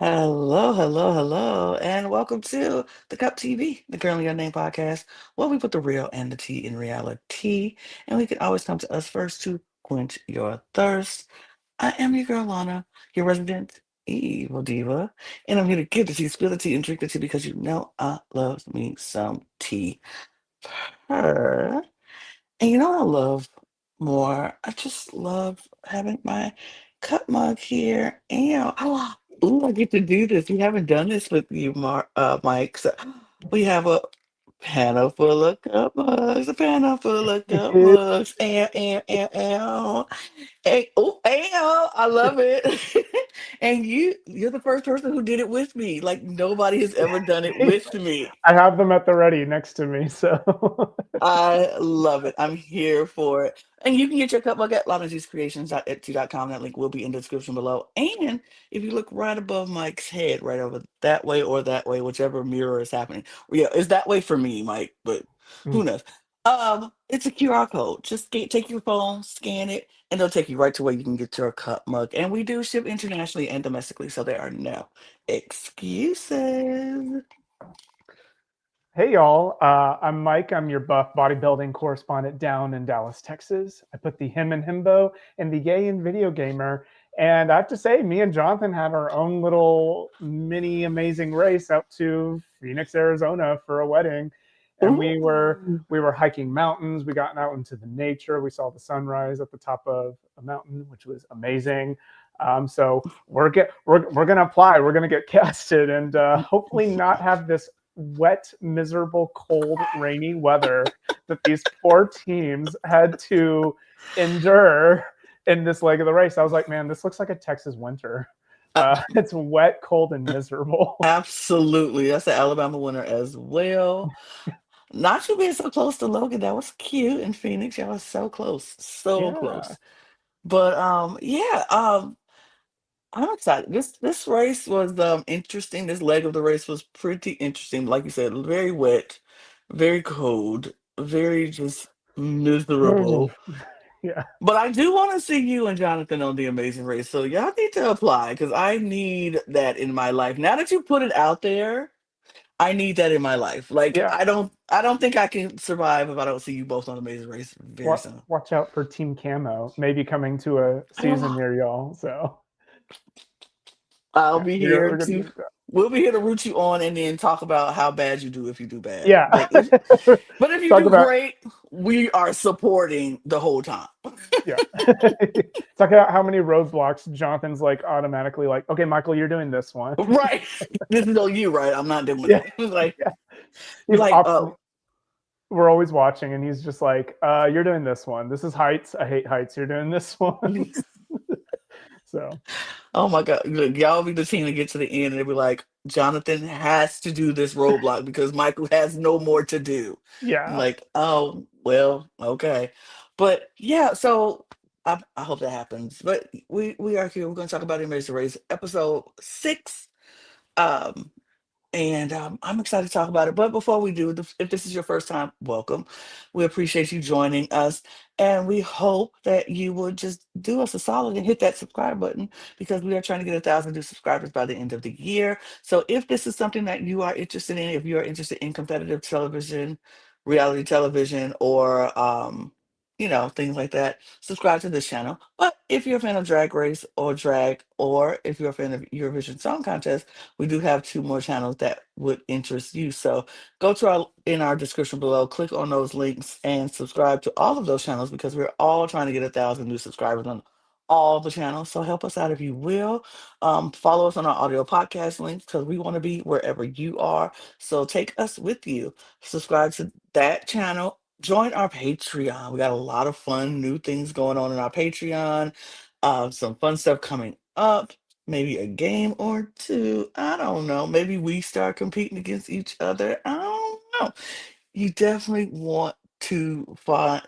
Hello, hello, hello, and welcome to the Cup TV, the Currently Unnamed Podcast, where we put the real and the tea in reality, and we can always come to us first to quench your thirst. I am your girl Lana, your resident evil diva, and I'm here to give the tea, spill the tea, and drink the tea because you know I love me some tea. Purr. And you know what I love more? I just love having my cup mug here. And ooh, I get to do this. We haven't done this with you, Mike. So we have a panel full of cup mugs, a panel full of cup mugs. I love it. And you're the first person who did it with me. Like nobody has ever done it with me. I have them at the ready next to me, so I love it. I'm here for it. And you can get your cup mug at lanajuicecreations.etsy.com. That link will be in the description below. And if you look right above Mike's head, right over that way or that way, whichever mirror is happening. Well, yeah, it's that way for me, Mike, but who knows? It's a QR code. Just take your phone, scan it, and they'll take you right to where you can get your cup mug. And we do ship internationally and domestically, so there are no excuses. hey y'all. I'm Mike. I'm your buff bodybuilding correspondent down in Dallas, Texas. I put the him and himbo and the yay and video gamer. And I have to say, me and Jonathan had our own little mini amazing race out to Phoenix, Arizona for a wedding. And we were Ooh. we were hiking mountains. We got out into the nature. We saw the sunrise at the top of a mountain, which was amazing. So we're gonna apply. We're gonna get casted, and hopefully not have this wet, miserable, cold, rainy weather that these poor teams had to endure in this leg of the race. I was like, man, this looks like a Texas winter. It's wet, cold, and miserable. Absolutely. That's the Alabama winner as well. Not you being so close to Logan. That was cute in Phoenix. Y'all was so close. So Yeah, close. But yeah, I'm excited. This race was interesting. This leg of the race was pretty interesting. Like you said, very wet, very cold, very just miserable. yeah, But I do want to see you and Jonathan on the Amazing Race. So y'all need to apply because I need that in my life. Now that you put it out there, I need that in my life. Like yeah. I don't think I can survive if I don't see you both on Amazing Race very soon. Watch out for Team Camo, maybe coming to a season near y'all. So I'll yeah, be we're, here we're gonna to do that. we'll be here to root you on and then talk about how bad you do if you do bad. Yeah. But if you Talk do about great, we are supporting the whole time. yeah. Talk about how many roadblocks Jonathan's like automatically like, okay, Michael, you're doing this one. Right. This is on you, right? I'm not doing Yeah. it. Like Yeah. be He's like, often we're always watching and he's just like, you're doing this one. This is heights. I hate heights. You're doing this one. So oh my God. Look, y'all be the team to get to the end and they be like, Jonathan has to do this roadblock because Michael has no more to do. I'm yeah. like, oh, well, okay. But yeah, so I hope that happens. But we are here. We're going to talk about Amazing Race, episode 6. Um, and I'm excited to talk about it. But before we do, if this is your first time, welcome. We appreciate you joining us. And we hope that you would just do us a solid and hit that subscribe button because we are trying to get 1,000 new subscribers by the end of the year. So if this is something that you are interested in, if you are interested in competitive television, reality television, or things like that, subscribe to this channel. But if you're a fan of Drag Race or Drag, or if you're a fan of Eurovision Song Contest, we do have 2 more channels that would interest you. So go to our description below, click on those links, and subscribe to all of those channels because we're all trying to get 1,000 new subscribers on all the channels. So help us out if you will. Follow us on our audio podcast links because we want to be wherever you are. So take us with you. Subscribe to that channel. Join our Patreon. We got a lot of fun new things going on in our Patreon. Some fun stuff coming up, maybe a game or two. I don't know. Maybe we start competing against each other. I don't know. You definitely want to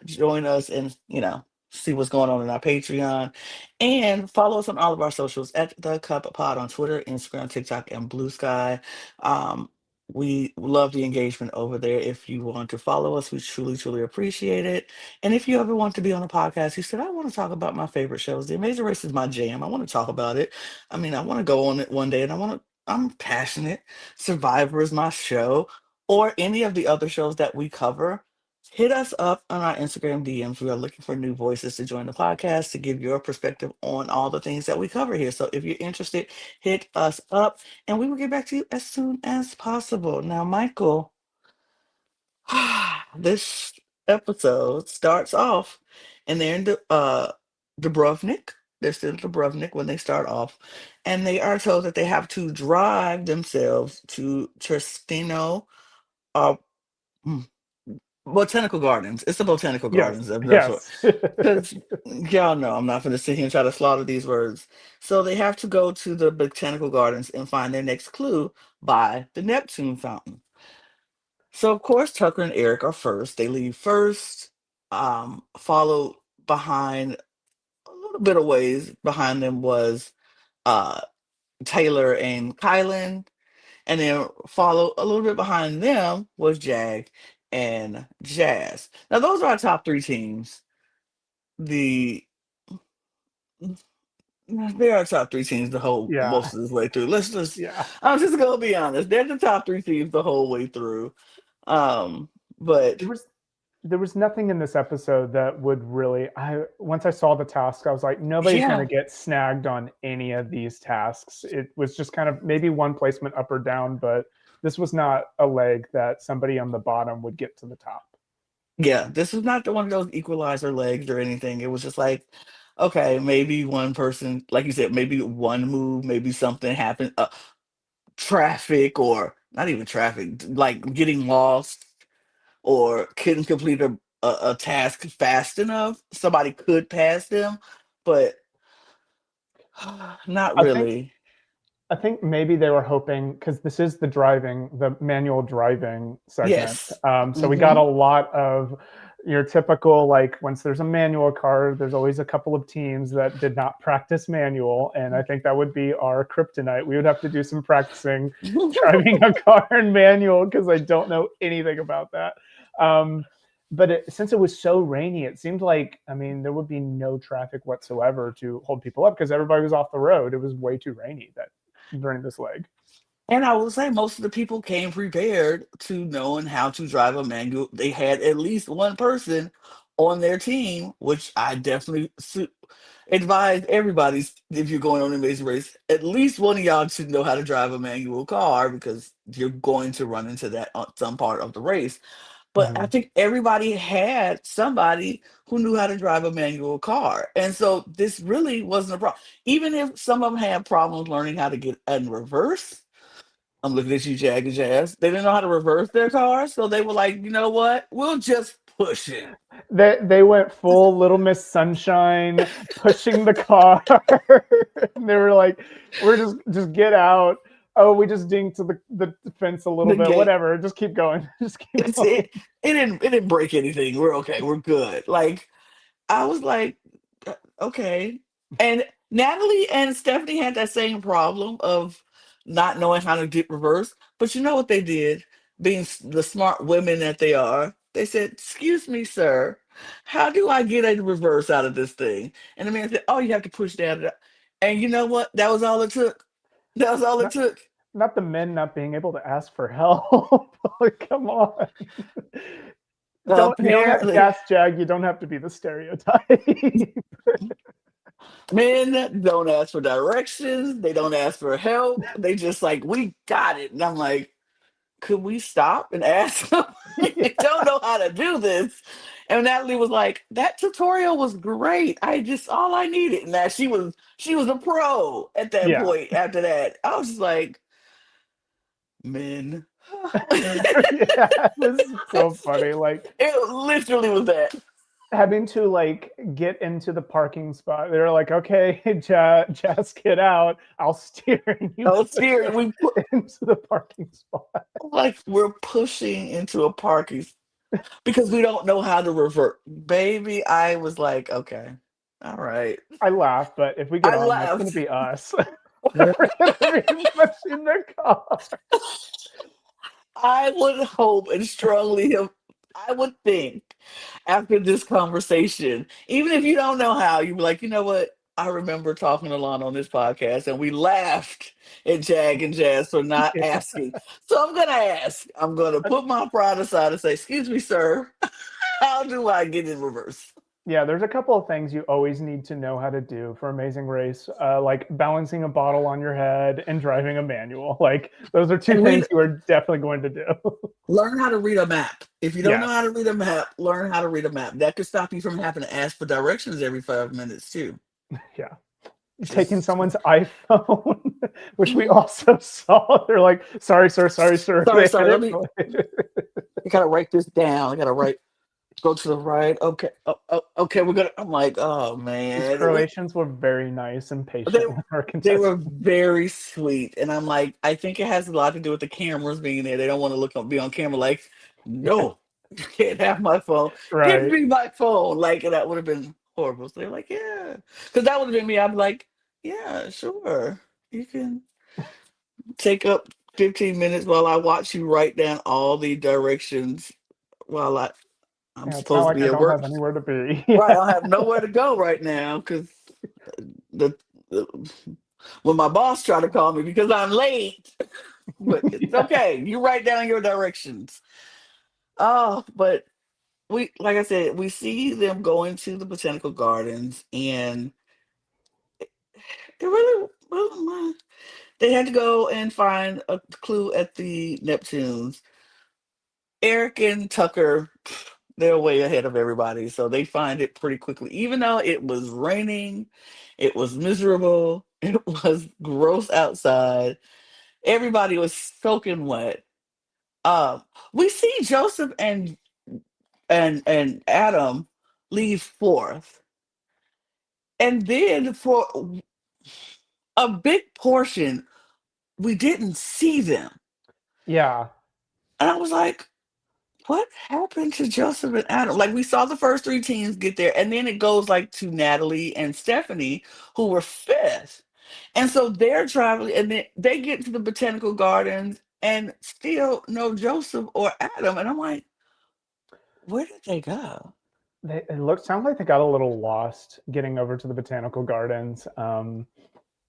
join us and see what's going on in our Patreon, and follow us on all of our socials at the Cup Pod on Twitter, Instagram, TikTok, and Blue Sky. Um, we love the engagement over there. If you want to follow us, we truly, truly appreciate it. And if you ever want to be on a podcast, you said, I want to talk about my favorite shows. The Amazing Race is my jam. I want to talk about it. I mean, I want to go on it one day and I want to I'm passionate. Survivor is my show, or any of the other shows that we cover. Hit us up on our Instagram DMs. We are looking for new voices to join the podcast to give your perspective on all the things that we cover here. So if you're interested, hit us up and we will get back to you as soon as possible. Now, Michael, this episode starts off and they're in Dubrovnik. They're still in Dubrovnik when they start off, and they are told that they have to drive themselves to Tristino uh, mm, Botanical Gardens. It's the Botanical Yes, Gardens. That's what. yes. Because y'all know I'm not going to sit here and try to slaughter these words. So they have to go to the Botanical Gardens and find their next clue by the Neptune Fountain. So of course Tucker and Eric are first. They leave first, followed behind a little bit of ways behind them was uh Taylor and Kylan, and then follow a little bit behind them was Jag and Jazz. Now those are our top three teams. The they are our top three teams the whole Yeah, most of this way through. Let's just yeah. I'm just gonna be honest. They're the top three teams the whole way through. Um, but There was there was nothing in this episode that would really I once I saw the task, I was like, nobody's gonna yeah, get snagged on any of these tasks. It was just kind of maybe one placement up or down, but this was not a leg that somebody on the bottom would get to the top. yeah, this was not the one of those equalizer legs or anything. It was just like, okay, maybe one person, like you said, maybe one move, maybe something happened, traffic or not even traffic, like getting lost or couldn't complete a task fast enough. Somebody could pass them, but not I think really. I think maybe they were hoping because this is the manual driving segment. Yes. So we got Hmm. a lot of your typical like once there's a manual car, there's always a couple of teams that did not practice manual, and I think that would be our kryptonite. We would have to do some practicing driving a car in manual because I don't know anything about that. Um, but since it was so rainy, it seemed like I mean there would be no traffic whatsoever to hold people up because everybody was off the road. It was way too rainy that during this leg. And I will say most of the people came prepared to knowing how to drive a manual. They had at least one person on their team, which I definitely advise everybody if you're going on an amazing race, at least one of y'all should know how to drive a manual car because you're going to run into that on some part of the race. But I Mm-hmm. think everybody had somebody who knew how to drive a manual car. And so this really wasn't a problem. Even if some of them had problems learning how to get in reverse, I'm looking at you, Jag and Jazz. They didn't know how to reverse their cars, so they were like, you know what? We'll just push it. They went full Little Miss Sunshine, pushing the car. And they were like, "We're just get out." Oh, we just dinged to the fence a little The bit. gate, Whatever. Just keep going. Just keep it's going. it didn't break anything. We're okay. We're good. Like I was like, okay. And Natalie and Stephanie had that same problem of not knowing how to get reverse. But you know what they did? Being the smart women that they are, they said, "Excuse me, sir, how do I get a reverse out of this thing?" And the man said, "Oh, you have to push down." And you know what? That was all it took. That was all it Not, took. not the men not being able to ask for help. Like, come on. Don't you don't have Apparently, gas Jag. You don't have to be the stereotype. men don't ask for directions. They don't ask for help. They just like, we got it. And I'm like, could we stop and ask them? I don't know how to do this. And Natalie was like, that tutorial was great. I just all I needed. And that she was a pro at that Yeah. point after that. I was just like, men. Yeah, it was so funny. Like It literally was that. having to like get into the parking spot. They're like, okay, Jazz, get out. I'll steer and you I was push scared. her We into the parking spot. like we're pushing into a parking because we don't know how to revert. Baby, I was like, okay, all right. I laugh, but if we get I on, that's going to laughed. be us. We're going to be pushing the car. I would hope and strongly I would think after this conversation, even if you don't know how, you'd be like, you know what? I remember talking to Lana on this podcast, and we laughed at Jag and Jazz for not Yeah. asking. So I'm gonna ask. I'm gonna put my pride aside and say, "Excuse me, sir. How do I get in reverse?" Yeah, there's a couple of things you always need to know how to do for Amazing Race, like balancing a bottle on your head and driving a manual. Like those are two And read, things you are definitely going to do. learn how to read a map. If you don't know how Yes. to read a map, learn how to read a map. That could stop you from having to ask for directions every 5 minutes too. Yeah. Taking Just someone's iPhone, which we also saw. They're like, sorry, sir. sorry, They had sorry. Let it. me. I gotta write this down. I gotta write. Go to the right. Okay. Okay. We're gonna. I'm like, oh These man. Croatians were very nice and They patient with our they were contestants. very sweet, and I'm like, I think it has a lot to do with the cameras being there. They don't want to be on camera. Like, Yeah, no, you can't have my phone. Give right. me my phone. Like that would have been horrible. So they're like, yeah, because that would have been me. I'm like, yeah, sure, you can take up 15 minutes while I watch you write down all the directions while I'm Yeah, it's not supposed to like be I at don't work. have anywhere to be. Right, I Yeah, don't have nowhere to go right now because the, the when my boss tried to call me because I'm late. But it's yeah, okay. You write down your directions. Oh, but we like I said, we see them going to the botanical gardens, and it really wasn't. They had to go and find a clue at the Neptunes. Eric and Tucker, they're way ahead of everybody, so they find it pretty quickly. Even though it was raining, it was miserable, it was gross outside. Everybody was soaking wet. Um, we see Joseph and Adam leave fourth, and then for a big portion, we didn't see them, yeah. and I was like, what happened to Joseph and Adam? Like we saw the first three teams get there, and then it goes like to Natalie and Stephanie, who were fifth. And so they're traveling, and then they get to the botanical gardens and still no Joseph or Adam. And I'm like, where did they go? Sounds like they got a little lost getting over to the botanical gardens.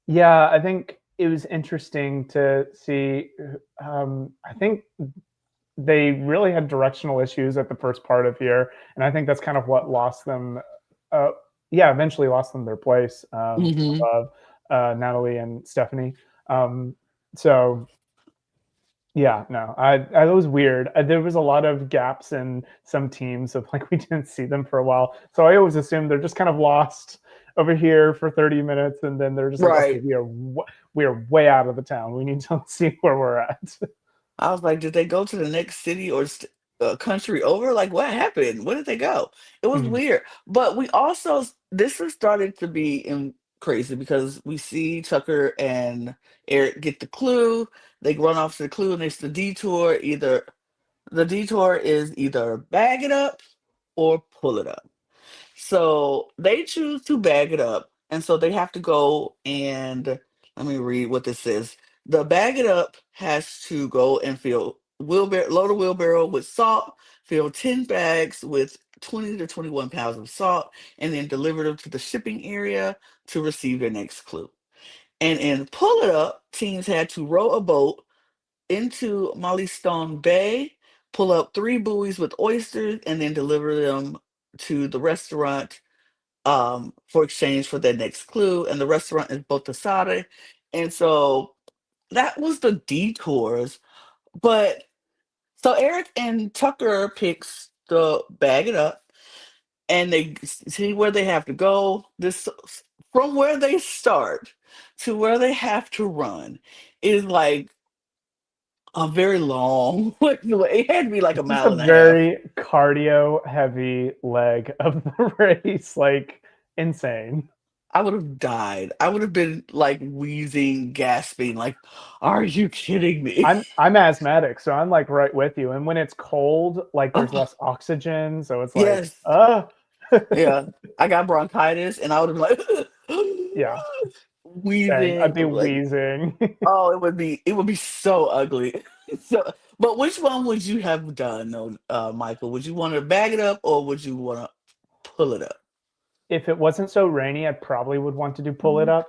Yeah, I think it was interesting to see. I think they really had directional issues at the first part of here, and I think that's kind of what lost them. Uh, yeah, eventually lost them their place Hmm. above Natalie and Stephanie. Um, so yeah, no, I it was weird. There was a lot of gaps in some teams of like we didn't see them for a while, so I always assumed they're just kind of lost over here for 30 minutes, and then they're just like, okay, Right. we are way out of the town. We need to see where we're at. I was like, did they go to the next city or country over? Like, what happened? Where did they go? It was Mhm. weird. But we also, this is starting to be crazy because we see Tucker and Eric get the clue. They run off to the clue and it's the detour. Either the detour is either bag it up or pull it up. So they choose to bag it up. And so they have to go and let me read what this says. The bag it up has to go and load a wheelbarrow with salt, fill 10 bags with 20 to 21 pounds of salt, and then deliver them to the shipping area to receive their next clue. And in Pull It Up, teams had to row a boat into Molly Stone Bay, pull up three buoys with oysters, and then deliver them to the restaurant for exchange for their next clue. And the restaurant is Botasade. And so that was the detours. But so Eric and Tucker picks the bag it up and they see where they have to go. This from where they start to where they have to run is like a very long it had to be like a This is mile a and a half. very cardio heavy leg of the race, like insane. I would have died. I would have been like wheezing, gasping, like, are you kidding me? I'm asthmatic, so I'm like right with you. And when it's cold, like there's Oh, less oxygen, so it's like, yes. Yeah. I got bronchitis and I would have been yeah, like same. wheezing. I'd be Like, wheezing. oh, it would be so ugly. So but which one would you have done though, Michael? Would you want to bag it up or would you want to pull it up? if it wasn't so rainy, I probably would want to do pull it Mhm. up,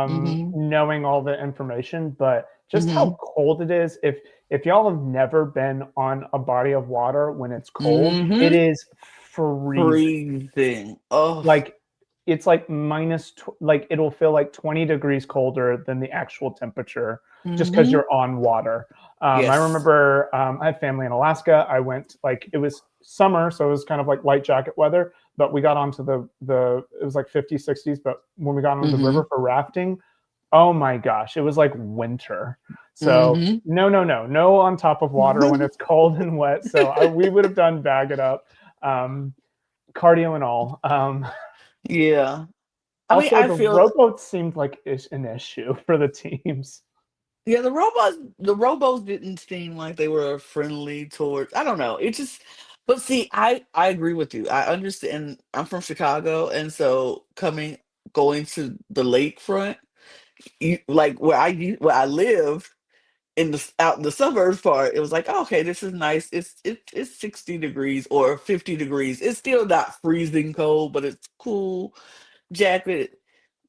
Mhm. knowing all the information. But just how Mhm. cold it is, if y'all have never been on a body of water when it's cold, it Mhm. is freezing. Freezing. Oh. Like it's like like it'll feel like 20 degrees colder than the actual temperature just because Mhm. you're on water. I Yes. remember I have family in Alaska. I went, like, it was summer, so it was kind of like light jacket weather, but we got onto the it was like 50s, 60s, but when we got onto the river Mhm. for rafting, oh my gosh, it was like winter. So Mhm. no on top of water when it's cold and wet. So we would have done bag it up, um, cardio and all. Yeah. I mean, Also, I the feel rowboats seemed like an issue for the teams. yeah, the robots didn't seem like they were friendly towards I don't know. It just but see, I agree with you. I understand I'm from Chicago and so going to the lakefront, like where I live out in the suburbs part, it was like, oh, okay, this is nice. It's 60 degrees or 50 degrees. It's still not freezing cold, but it's cool. Jacket.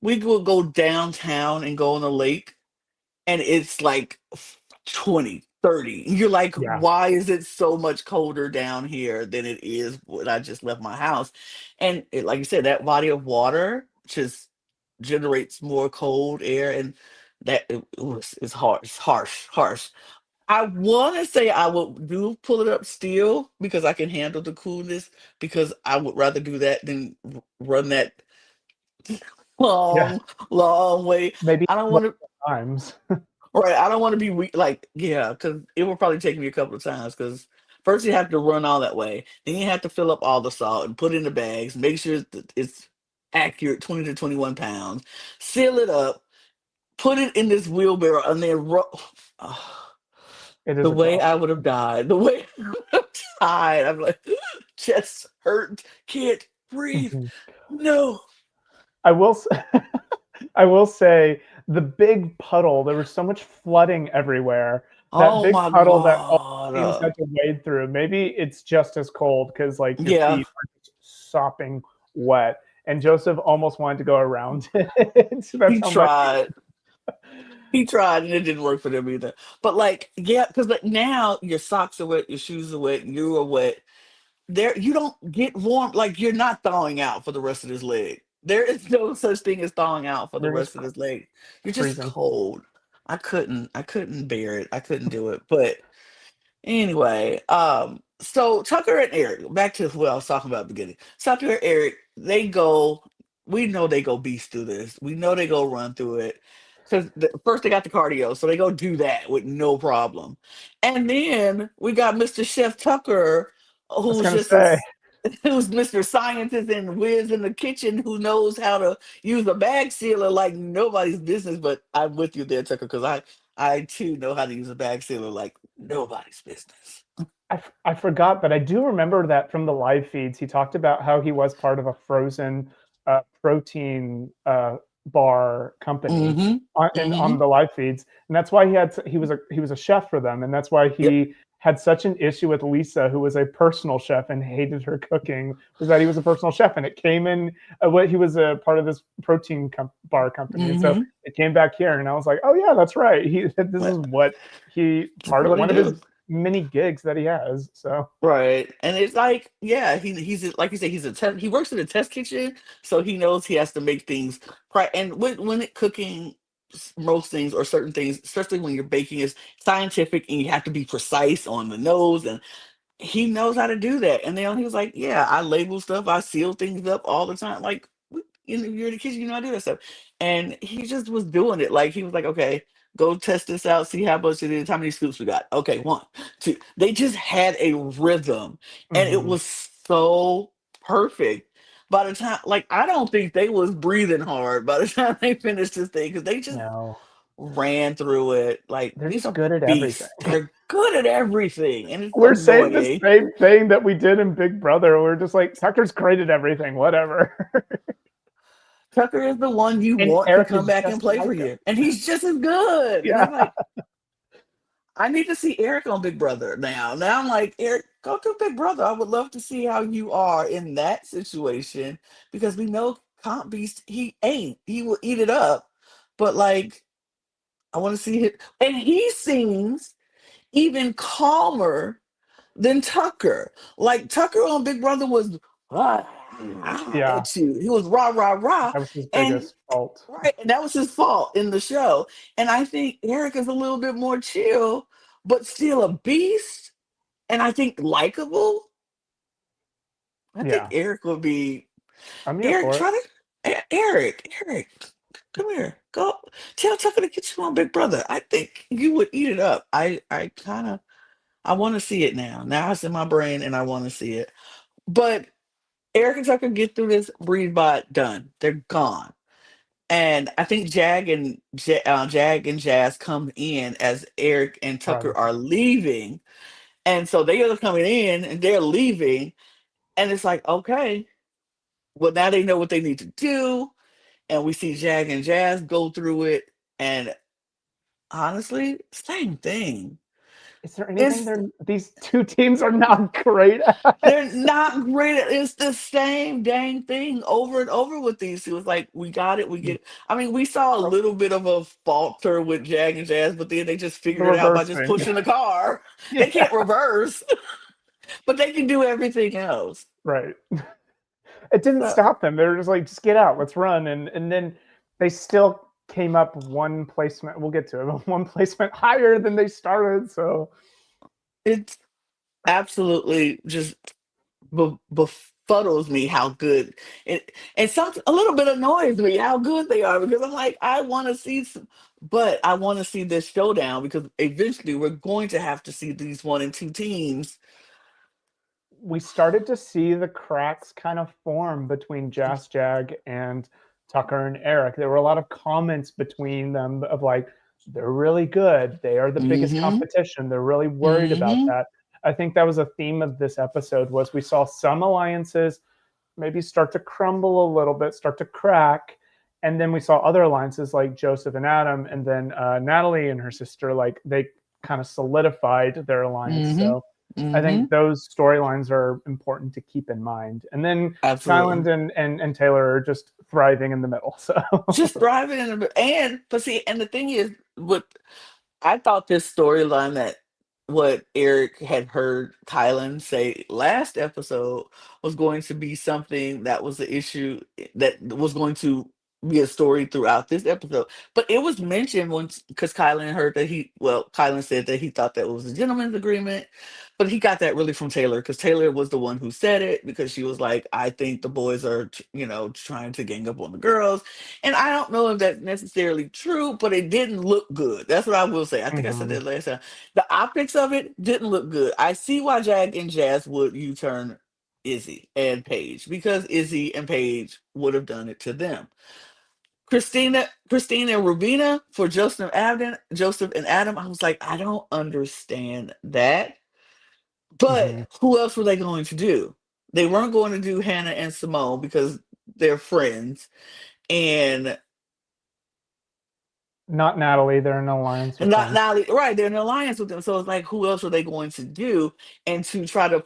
We would go downtown and go on the lake and it's like 20, 30. You're like, Yeah, why is it so much colder down here than it is when I just left my house? And like you said, that body of water just generates more cold air and it's harsh, harsh. I want to say I would do pull it up still because I can handle the coolness because I would rather do that than run that yeah, long, long way. maybe I don't want to. multiple times. Right, I don't want to be weak. Like, yeah, because it will probably take me a couple of times. Because first you have to run all that way, then you have to fill up all the salt and put it in the bags, make sure it's accurate, 20 to 21 pounds, seal it up, put it in this wheelbarrow, and then It the is way I exhausting. would have died, the way I would have died. I'm like, chest hurt, can't breathe. Mhm. No. I will. I will say the big puddle. There was so much flooding everywhere. That Oh big my puddle that all God. the teams had to wade through. Maybe it's just as cold because like your Yeah, feet are just sopping wet. And Joseph almost wanted to go around it. So that's he how much. tried. He tried and it didn't work for them either. But like, yeah, because like now your socks are wet, your shoes are wet, you are wet. There, you don't get warm. Like you're not thawing out for the rest of this leg. There is no such thing as thawing out for the You're just rest of this leg. You're just freezing. cold. I couldn't bear it. I couldn't do it. But anyway, so Tucker and Eric, back to what I was talking about at the beginning. Tucker and Eric, we know they go beast through this. We know they go run through it. Because first they got the cardio, so they go do that with no problem. And then we got Mr. Chef Tucker, I was who's gonna just say, who's Mr. Scientist and whiz in the kitchen who knows how to use a bag sealer like nobody's business. But I'm with you there, Tucker, because I too know how to use a bag sealer like nobody's business. I forgot, but I do remember that from the live feeds. He talked about how he was part of a frozen protein bar company Mm-hmm. on Mm-hmm. the live feeds, and that's why he was a chef for them, and that's why Yep. he had such an issue with Lisa, who was a personal chef and hated her cooking, was that he was a personal chef, and it came in what he was a part of this bar company, and so Mm-hmm. it came back here, and I was like, oh yeah, that's right. This is what he part of What he one of his do? many gigs that he has. So Right. And it's like, yeah, like you said, he works in a test kitchen, so he knows he has to make things and when it cooking most things or certain things, especially when you're baking, is scientific and you have to be precise on the nose and he knows how to do that. And then he was like, yeah, I label stuff, I seal things up all the time. Like, you're in the kitchen, you know how to do that stuff. And he just was doing it. Like, he was like, okay, go test this out, see how much it is, how many scoops we got. Okay, one, two. They just had a rhythm. And it mhm. was so perfect. By the time, like, I don't think they was breathing hard by the time they finished this thing because they just No, ran through it. Like, they're these just are good at everything. beasts. They're good at everything. And it's We're saying the annoying. same thing that we did in Big Brother. We're just like, Tucker's great at everything, whatever. Tucker is the one you And want to Eric come is back and just play for like him. you. And he's just as good. And Yeah. I'm like, I need to see Eric on Big Brother now. Now I'm like, Eric, go to Big Brother. I would love to see how you are in that situation because we know Comp Beast, he ain't. He will eat it up. But like, I want to see it. And he seems even calmer than Tucker. Like Tucker on Big Brother was "Ah, Yeah, at you. He was rah rah rah, that was his and biggest fault. right, and that was his fault in the show. And I think Eric is a little bit more chill, but still a beast. And I think likable. I think Yeah, Eric would be I'm here Eric. for it. Try to Eric, come here. Go tell Tucker to get you on Big Brother. I think you would eat it up. I kind of I want to see it now. Now it's in my brain, and I want to see it. But Eric and Tucker get through this breed bot done. They're gone. And I think Jag and Jazz come in as Eric and Tucker Right. are leaving. And so they are coming in and they're leaving. And it's like, okay, well, now they know what they need to do. And we see Jag and Jazz go through it. And honestly, same thing. Is there anything It's these two teams are not great at? They're not great. It's the same dang thing over and over with these two. It's like we got it, we get it. I mean, we saw a Oh, little bit of a falter with Jag and Jazz, but then they just the figured it out by just reversing. pushing the car. They Yeah, can't reverse, but they can do everything else. right. It didn't So stop them. They were just like, just get out, let's run. And then they still came up one placement. We'll get to it, but one placement higher than they started. So it's absolutely just befuddles me how good it, and some a little bit annoys me how good they are because I'm like I want to see some, but I want to see this showdown because eventually we're going to have to see these one and two teams. we started to see the cracks kind of form between Jazz Jag and Tucker and Eric. There were a lot of comments between them of like, they're really good. They are the biggest Mm-hmm. competition. They're really worried about Mm-hmm. that. I think that was a theme of this episode was we saw some alliances maybe start to crumble a little bit, start to crack. And then we saw other alliances like Joseph and Adam, and then Natalie and her sister, like they kind of solidified their alliance. Mm-hmm. So I Mm-hmm. think those storylines are important to keep in mind. And then Absolutely. Kyland and Taylor are just thriving in the middle. So Just thriving in the and but see, and the thing is, what I thought this storyline that what Eric had heard Kylan say last episode was going to be something that was the issue that was going to be a story throughout this episode. But it was mentioned once because Kylan heard that Kylan said that he thought that was a gentleman's agreement, but he got that really from Taylor because Taylor was the one who said it because she was like, I think the boys are, trying to gang up on the girls. And I don't know if that's necessarily true, but it didn't look good. That's what I will say. I think I said mhm. that last time. The optics of it didn't look good. I see why Jag and Jazz would U-turn Izzy and Paige because Izzy and Paige would have done it to them. Christina and Rubina for Joseph and Adam. I was like, I don't understand that. But Mhm. who else were they going to do? They weren't going to do Hannah and Simone because they're friends. And Not Natalie. They're in alliance And with not them. now, right? They're in an alliance with them, so it's like, who else are they going to do? And to try to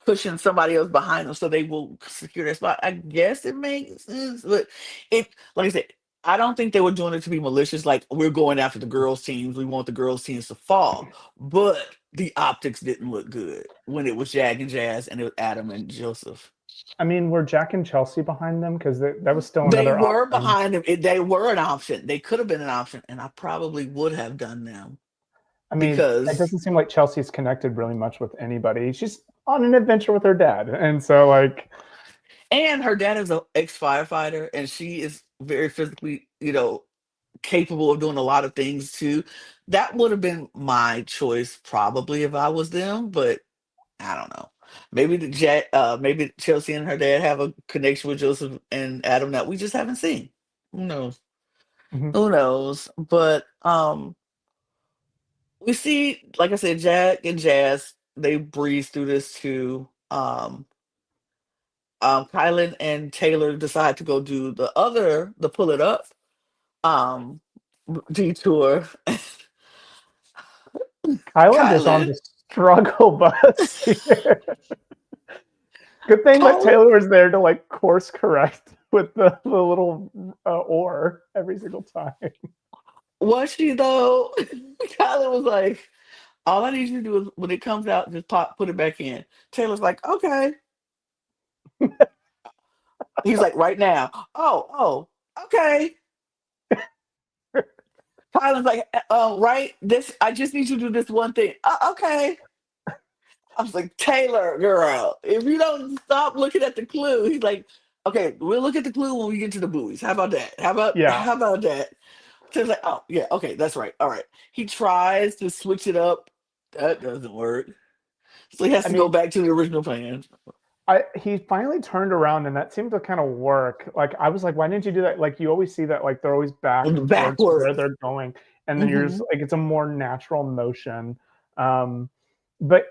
pushing somebody else behind them, so they will secure their spot. I guess it makes sense, but like I said, I don't think they were doing it to be malicious. Like we're going after the girls' teams, we want the girls' teams to fall, but the optics didn't look good when it was Jag and Jazz and it was Adam and Joseph. I mean, were Jack and Chelsea behind them? Because that was still They another were option. behind them. They were an option. They could have been an option, and I probably would have done them I mean, it because doesn't seem like Chelsea's connected really much with anybody. She's on an adventure with her dad, and so like, and her dad is an ex-firefighter and she is very physically, capable of doing a lot of things too. That would have been my choice probably if I was them, but I don't know. Maybe Chelsea and her dad have a connection with Joseph and Adam that we just haven't seen. Who knows? mhm. Who knows? But we see, like I said, Jack and Jazz, they breeze through this too. Kylan and Taylor decide to go do the pull it up um detour. Kyland is on Kylan, this. struggle bus here. Good thing that Tyler, Taylor was there to like course correct with the little oar every single time. was she though? Tyler was like, all I need you to do is when it comes out, just put it back in. Taylor's like, okay. He's like, right now. Okay. Tyler's like, right. This, I just need you to do this one thing. Okay. I was like, Taylor, girl, if you don't stop looking at the clue, he's like, okay, we'll look at the clue when we get to the buoys. How about that? Yeah, How about that? So he's like, oh yeah, okay, that's right. All right. He tries to switch it up. That doesn't work. So he has I to go mean, back to the original plan. he finally turned around, and that seemed to kind of work. Like I was like, why didn't you do that? Like you always see that, like they're always back towards where Backwards. they're going, and then you're just Hmm. like it's a more natural motion. But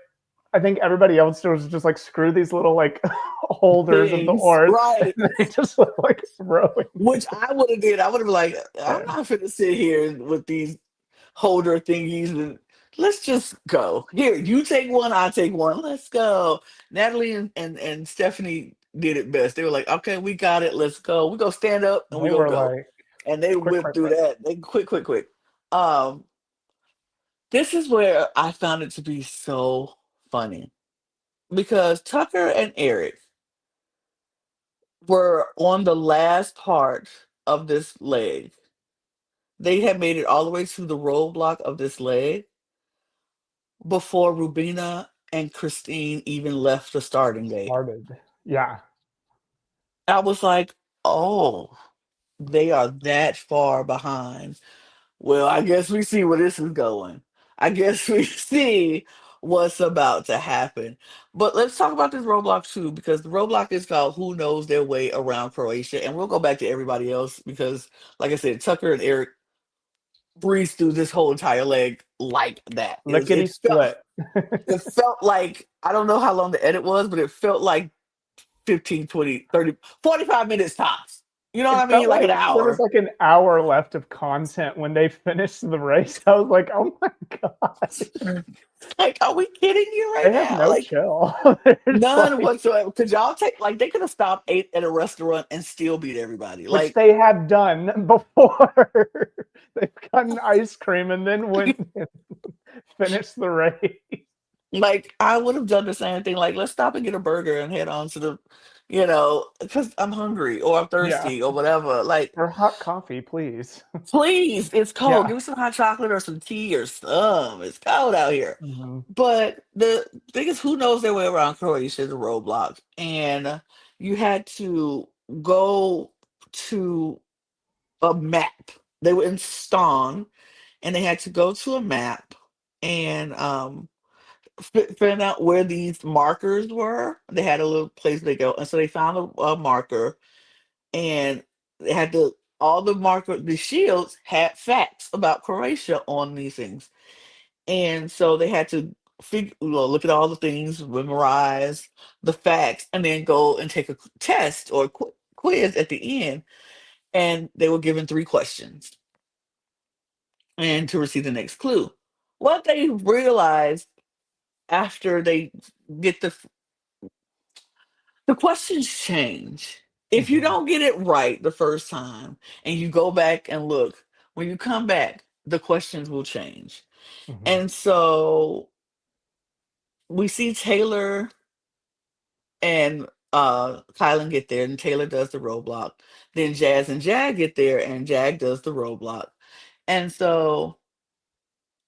I think everybody else was just like screw these little like holders of the Things. oars, and Right. they just look like rowing. Which I would have did. I would have been like, I'm Yeah. not finna sit here with these holder thingies and let's just go. Here, you take one, I take one. Let's go. Natalie and Stephanie did it best. They were like, okay, we got it. Let's go. We go stand up and we They gonna were go. like And they quick, whipped quick, through quick. that. They quick. Um, this is where I found it to be so funny because Tucker and Eric were on the last part of this leg. They had made it all the way to the roadblock of this leg before Rubina and Christine even left the starting gate. Started. Yeah. I was like, oh, they are that far behind. Well, I guess we see where this is going. I guess we see what's about to happen. But let's talk about this roadblock too, because the roadblock is called Who Knows Their Way Around Croatia. And we'll go back to everybody else because, like I said, Tucker and Eric breezed through this whole entire leg like that. Lickety split. It felt like I don't know how long the edit was, but it felt like 15, 20, 30, 45 minutes tops. You know what It I felt mean? Like like an there was hour. like an hour left of content when they finished the race. I was like, oh my god, Like, are we kidding you right they have now? no Like, chill. They're just none like, whatsoever. Could y'all take like they could have stopped, ate at a restaurant and still beat everybody. which Like, they have done before. They've gotten ice cream and then went and finished the race. like I would have done the same thing. Like, let's stop and get a burger and head on to the, because I'm hungry or I'm Yeah. thirsty or whatever. Like, Or hot coffee, please. please, it's cold. Yeah. Give me some hot chocolate or some tea or some. It's cold out here. Mhm. But the thing is, who knows their way around Croatia is a roadblock. And you had to go to a map. They were in Ston and they had to go to a map and find out where these markers were. They had a little place they go. And so they found a marker and they had to, all the marker, the shields had facts about Croatia on these things. And so they had to look at all the things, memorize the facts, and then go and take a test or quiz at the end. And they were given three questions and to receive the next clue. What they realized after they get the questions change. If you Mhm. don't get it right the first time and you go back and look, when you come back, the questions will change. Mhm. And so we see Taylor and Kylan get there, and Taylor does the roadblock. Then Jazz and Jag get there, and Jag does the roadblock. And so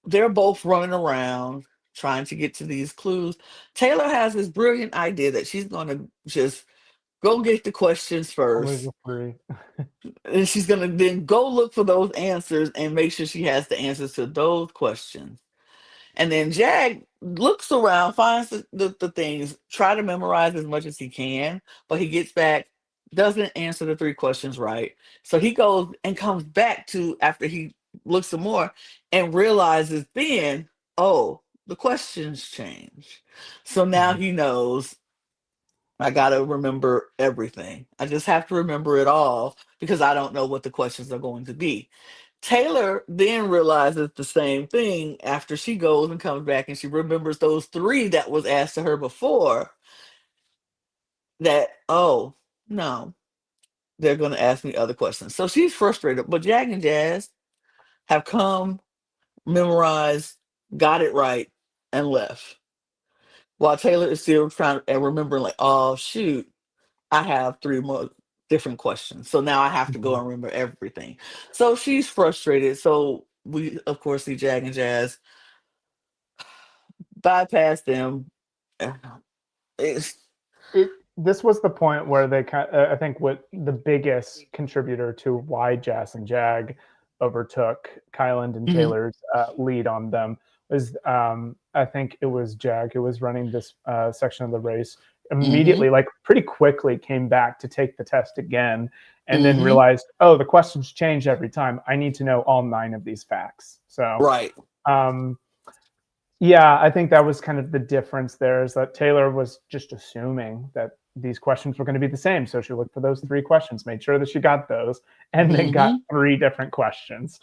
they're both running around trying to get to these clues. Taylor has this brilliant idea that she's going to just go get the questions Only the first, three. and she's going to then go look for those answers and make sure she has the answers to those questions. And then Jag looks around, finds the things, try to memorize as much as he can, but he gets back, doesn't answer the three questions right. So he goes and comes back to after he looks some more and realizes then, oh, the questions change. So now Mhm. he knows I gotta remember everything. I just have to remember it all because I don't know what the questions are going to be. Taylor then realizes the same thing after she goes and comes back and she remembers those three that was asked to her before, that, oh, no, they're going to ask me other questions. So she's frustrated. But Jack and Jazz have come, memorized, got it right, and left. While Taylor is still trying and remembering, like, oh, shoot, I have three more different questions. So now I have to go Mhm. and remember everything. So she's frustrated. So we, of course, see Jack and Jazz bypass them. Uh, It's, This was the point where they I think what the biggest contributor to why Jazz and Jag overtook Kyland and mhm, Taylor's lead on them was I think it was Jag who was running this section of the race mhm, immediately, like pretty quickly came back to take the test again and then mhm. realized, oh, the questions change every time. I need to know all 9 of these facts. So Right. um, yeah, I think that was kind of the difference there is that Taylor was just assuming that these questions were going to be the same. So she looked for those 3 questions, made sure that she got those, and then got Mhm. 3 different questions.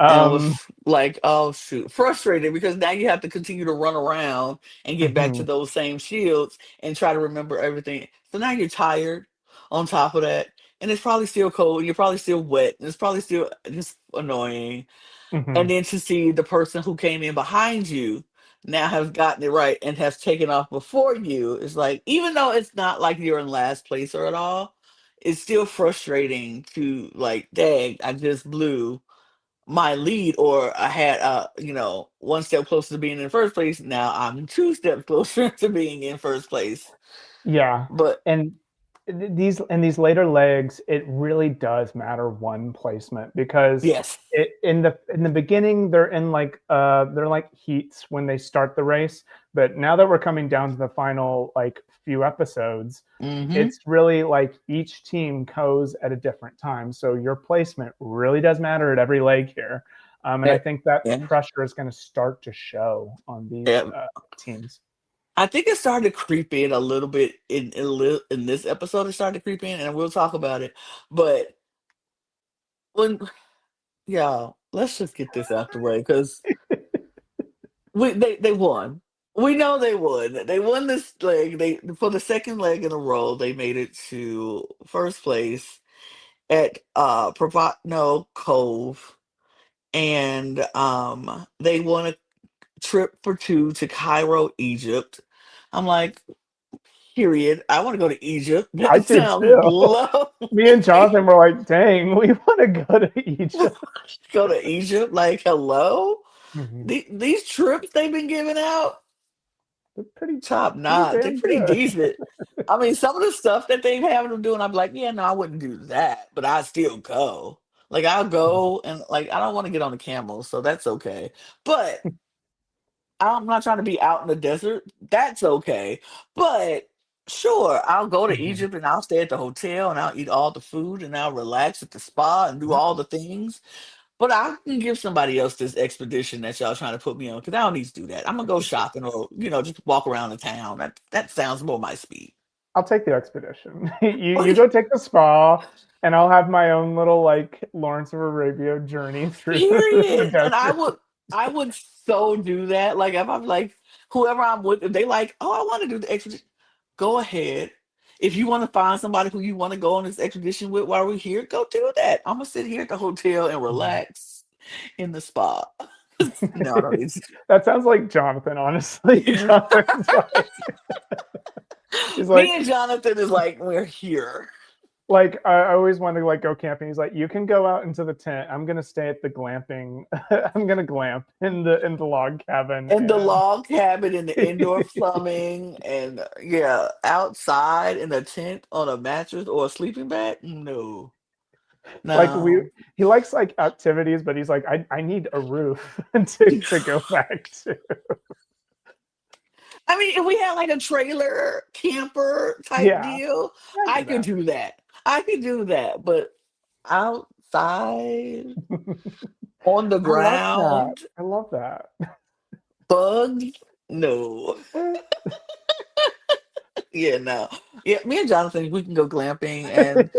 And Um, was like, oh shoot, frustrated because now you have to continue to run around and get back to mhm, those same shields and try to remember everything. So now you're tired on top of that, and it's probably still cold, you're probably still wet, and it's probably still just annoying. And mhm, then to see the person who came in behind you now has gotten it right and has taken off before you, is like, even though it's not like you're in last place or at all, it's still frustrating to, like, dang, I just blew my lead, or I had one step closer to being in first place. Now I'm two steps closer to being in first place. yeah, But and these later legs, it really does matter one placement because yes. in the beginning they're like heats when they start the race, but now that we're coming down to the final like few episodes, Mm-hmm. it's really like each team goes at a different time, so your placement really does matter at every leg here, and I Yeah. think that Yeah. pressure is going to start to show on these Yeah. teams. I think it started to creep in a little bit in this episode. It started to creep in, and we'll talk about it. But when, yeah, let's just get this out the way because they won. We know they won. They won this leg. They, for the second leg in a row, they made it to first place at Provatno Cove, and they won a trip for two to Cairo, Egypt. I'm like, period. I want to go to Egypt. I That do sounds too. Me and lovely. Jonathan were like, dang, we want to go to Egypt. Go to Egypt, like, hello. Mhm. These trips they've been giving out, They're top pretty notch. They're damn pretty good. decent. I mean, some of the stuff that they've having them doing, I'm like, yeah, no, I wouldn't do that, but I still go. Like, I'll go, and like, I don't want to get on the camel, so that's okay. But I'm not trying to be out in the desert. That's okay. But sure, I'll go to Mhm. Egypt and I'll stay at the hotel and I'll eat all the food and I'll relax at the spa and do all the things. But I can give somebody else this expedition that y'all trying to put me on, because I don't need to do that. I'm gonna go shopping or just walk around the town. That sounds more my speed. I'll take the expedition. You go take the spa, and I'll have my own little like Lawrence of Arabia journey through the Period. And desert. I would so do that. Like, if I'm like, whoever I'm with, if they like, oh, I want to do the expedition, go ahead. If you want to find somebody who you want to go on this expedition with while we're here, go do that. I'm gonna sit here at the hotel and Mhm. relax in the spa. No, I don't need That sounds like Jonathan, honestly. to. Jonathan's like, he's Me like, and Jonathan is like, we're here. I always want to like go camping. He's like, you can go out into the tent. I'm gonna stay at the glamping. I'm gonna glamp in the log cabin, And the and log cabin and the indoor plumbing and, yeah, outside in a tent on a mattress or a sleeping bag. No, like no. he likes like activities, but he's like, I need a roof to go back to. I mean, if we had like a trailer camper type Yeah, deal, I I do could do that. I could do that. But outside that. on the I love that. ground, I love that. bugs, no. Yeah, no. Yeah, me and Jonathan, we can go glamping, and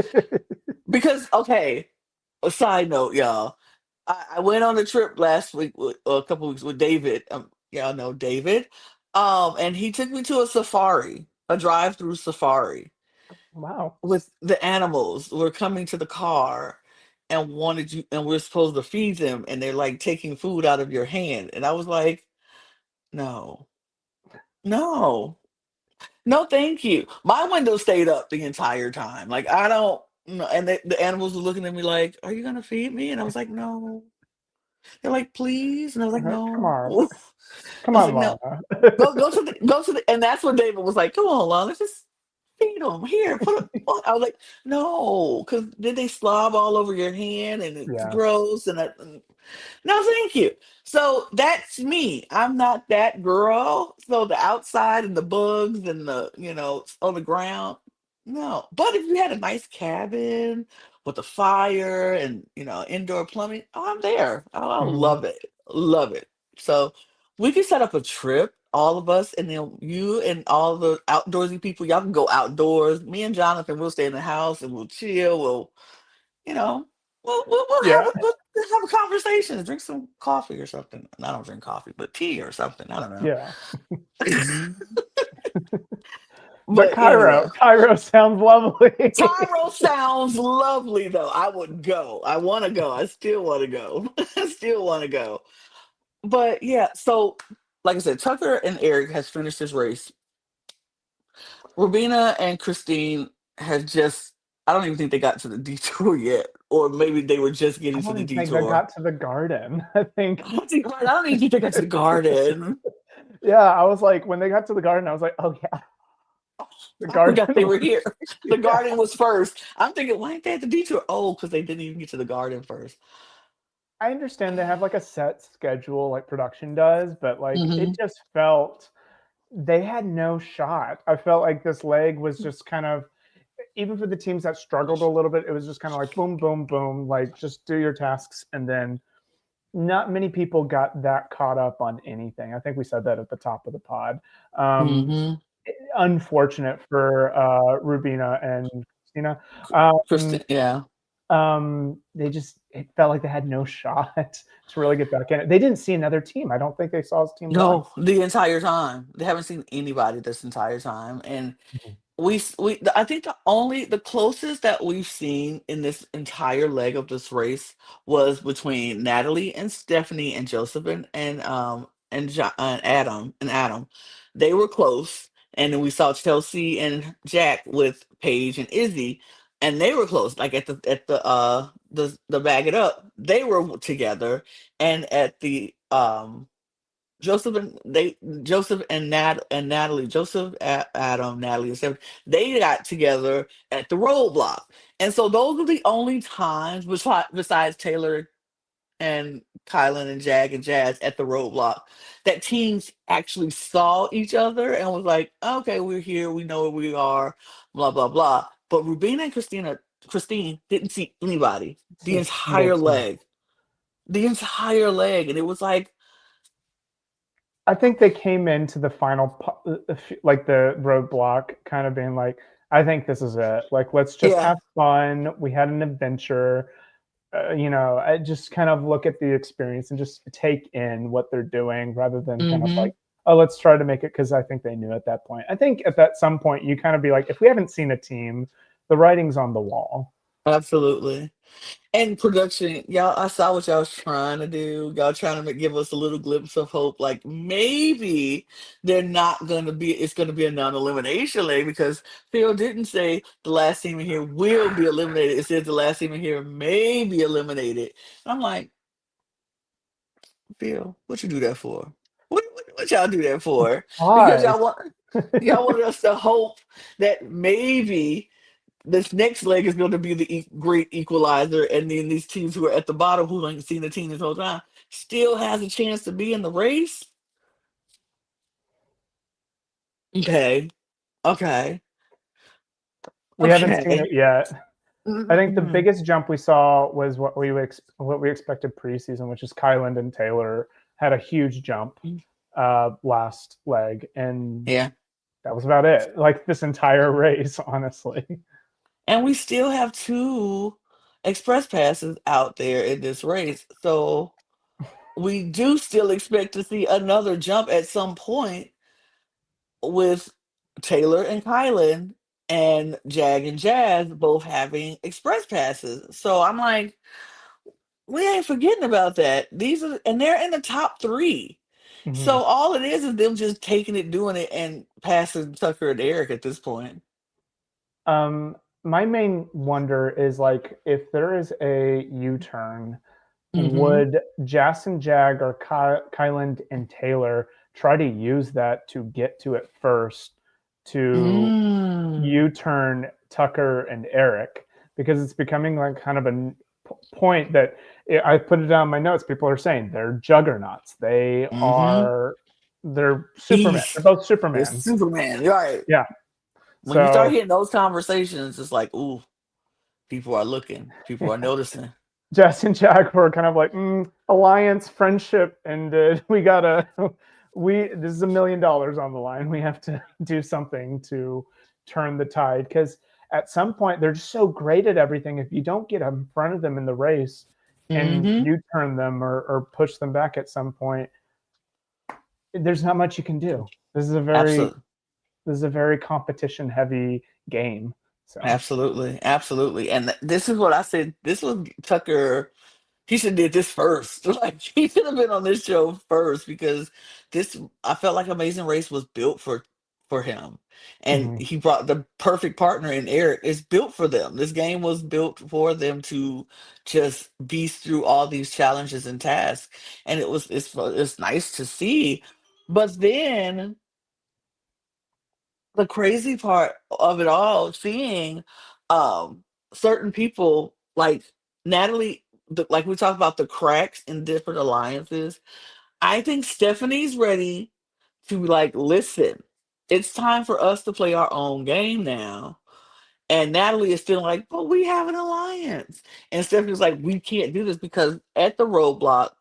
because, okay, a side note, y'all. I went on a trip last week, or a couple weeks with David. Y'all know David. And he took me to a safari, a drive-through safari Wow. with the animals. We're coming to the car and wanted you, and we're supposed to feed them, and they're like taking food out of your hand. And I was like, no, no, no, thank you. My window stayed up the entire time. Like I don't. No, and the animals were looking at me like, "Are you gonna feed me?" And I was like, "No." They're like, "Please," and I was like, Come "No." on. Come I was on, like, "No." Lana. Go to the, and that's when David was like, "Come on, Lana, just feed them here." I was like, "No," because then they slob all over your hand, and it's Yeah. gross, no, thank you. So that's me. I'm not that girl. So the outside and the bugs and the, on the ground, no. But if you had a nice cabin with a fire and, indoor plumbing, oh, I'm there. Oh, I Mhm. love it. Love it. So we could set up a trip, all of us, and then you and all the outdoorsy people, y'all can go outdoors. Me and Jonathan will stay in the house and we'll chill. You know, we'll Yeah. have a conversation, drink some coffee or something. And I don't drink coffee, but tea or something. I don't know. Yeah. But But Cairo, anyway, Cairo sounds lovely. Cairo sounds lovely though. I would go. I want to go. I still want to go. I still want to go. But yeah, so like I said, Tucker and Eric has finished this race. Robina and Christine have just, I don't even think they got to the detour yet. Or maybe they were just I getting to don't the even think they detour. got to the garden. I think, I don't even think they got to the garden. yeah, I was like, when they got to the garden, I was like, oh yeah, the I forgot garden they were was, here. The yeah. garden was first. I'm thinking, why ain't they at the detour? Oh, because they didn't even get to the garden first. I understand they have like a set schedule like production does, but like it Hmm. just felt they had no shot. I felt like this leg was just kind of, even for the teams that struggled a little bit, it was just kind of like boom, boom, boom, like just do your tasks. And then not many people got that caught up on anything. I think we said that at the top of the pod. Um, Hmm. Unfortunate for Rubina and Christina. Um, Kristen, yeah. they just, it felt like they had no shot to really get back in it. They didn't see another team. I don't think they saw his team run. No, the entire time. They haven't seen anybody this entire time. And I think the closest that we've seen in this entire leg of this race was between Natalie and Stephanie and Joseph and Adam. They were close, and then we saw Chelsea and Jack with Paige and Izzy, and they were close. Like the bag it up, they were together, and at the Joseph and Natalie, Adam, Natalie, and Steph, they got together at the roadblock. And so those are the only times besides Taylor and Kylan and Jag and Jazz at the roadblock that teams actually saw each other and was like, okay, we're here, we know where we are, blah blah blah. But Rubina and Christine didn't see anybody See the a single entire team. leg. The entire leg. And it was like, I think they came into the final, like the roadblock, kind of being like, I think this is it. Like, let's just yeah. have fun. We had an adventure. I just kind of look at the experience and just take in what they're doing rather than kind of Hmm. like, oh, let's try to make it, because I think they knew at that point. I think at that some point you kind of be like, if we haven't seen a team, the writing's on the wall. Absolutely. And production, y'all, I saw what y'all was trying to do. Y'all trying to give us a little glimpse of hope. Like maybe they're not gonna be. It's gonna be a non-elimination leg because Phil didn't say the last team in here will be eliminated. It says the last team in here may be eliminated. I'm like, Phil, what you do that for? What y'all do that for? Because Why? y'all want us to hope that maybe this next leg is going to be the great equalizer, and then these teams who are at the bottom who ain't seen the team this whole time still has a chance to be in the race. Okay, okay, We haven't seen okay. it yet. I think the Mhm. biggest jump we saw was what we expected preseason, which is Kyland and Taylor had a huge jump last leg, and Yeah, that was about it. Like this entire race, honestly. and we still have two express passes out there in this race. So we do still expect to see another jump at some point with Taylor and Kylan and Jag and Jazz both having express passes. So I'm like, we ain't forgetting about that. These are, and they're in the top three. Mhm. So all it is them just taking it, doing it, and passing Tucker and Eric at this point. My main wonder is like if there is a U-turn, Mm-hmm. would Jas and Jag or Kyland and Taylor try to use that to get to it first to Mm. U-turn Tucker and Eric? Because it's becoming like kind of a point that I put it down in my notes. People are saying they're juggernauts. Mm-hmm. They're Superman. They're Beast. both It's Supermans. Superman. Right. Yeah. When you start So hearing those conversations, it's like, ooh, people are looking, people are noticing. Jess and Jack were kind of like alliance, friendship, and we gotta. This is $1 million on the line. We have to do something to turn the tide because at some point they're just so great at everything. If you don't get in front of them in the race and Mm-hmm. you turn them or push them back at some point, there's not much you can do. This is a very Absolutely. this is a very competition heavy game. So. Absolutely. Absolutely. And this is what I said. This was Tucker. He should have did this first. Like he should have been on this show first because this I felt like Amazing Race was built for him. And Mhm. he brought the perfect partner in Eric. It's built for them. This game was built for them to just beast through all these challenges and tasks. And it's nice to see. But then the crazy part of it all, seeing um certain people like Natalie, like we talked about the cracks in different alliances. I think Stephanie's ready to like listen. It's time for us to play our own game now. And Natalie is still like, but we have an alliance. And Stephanie's like, we can't do this because at the roadblock,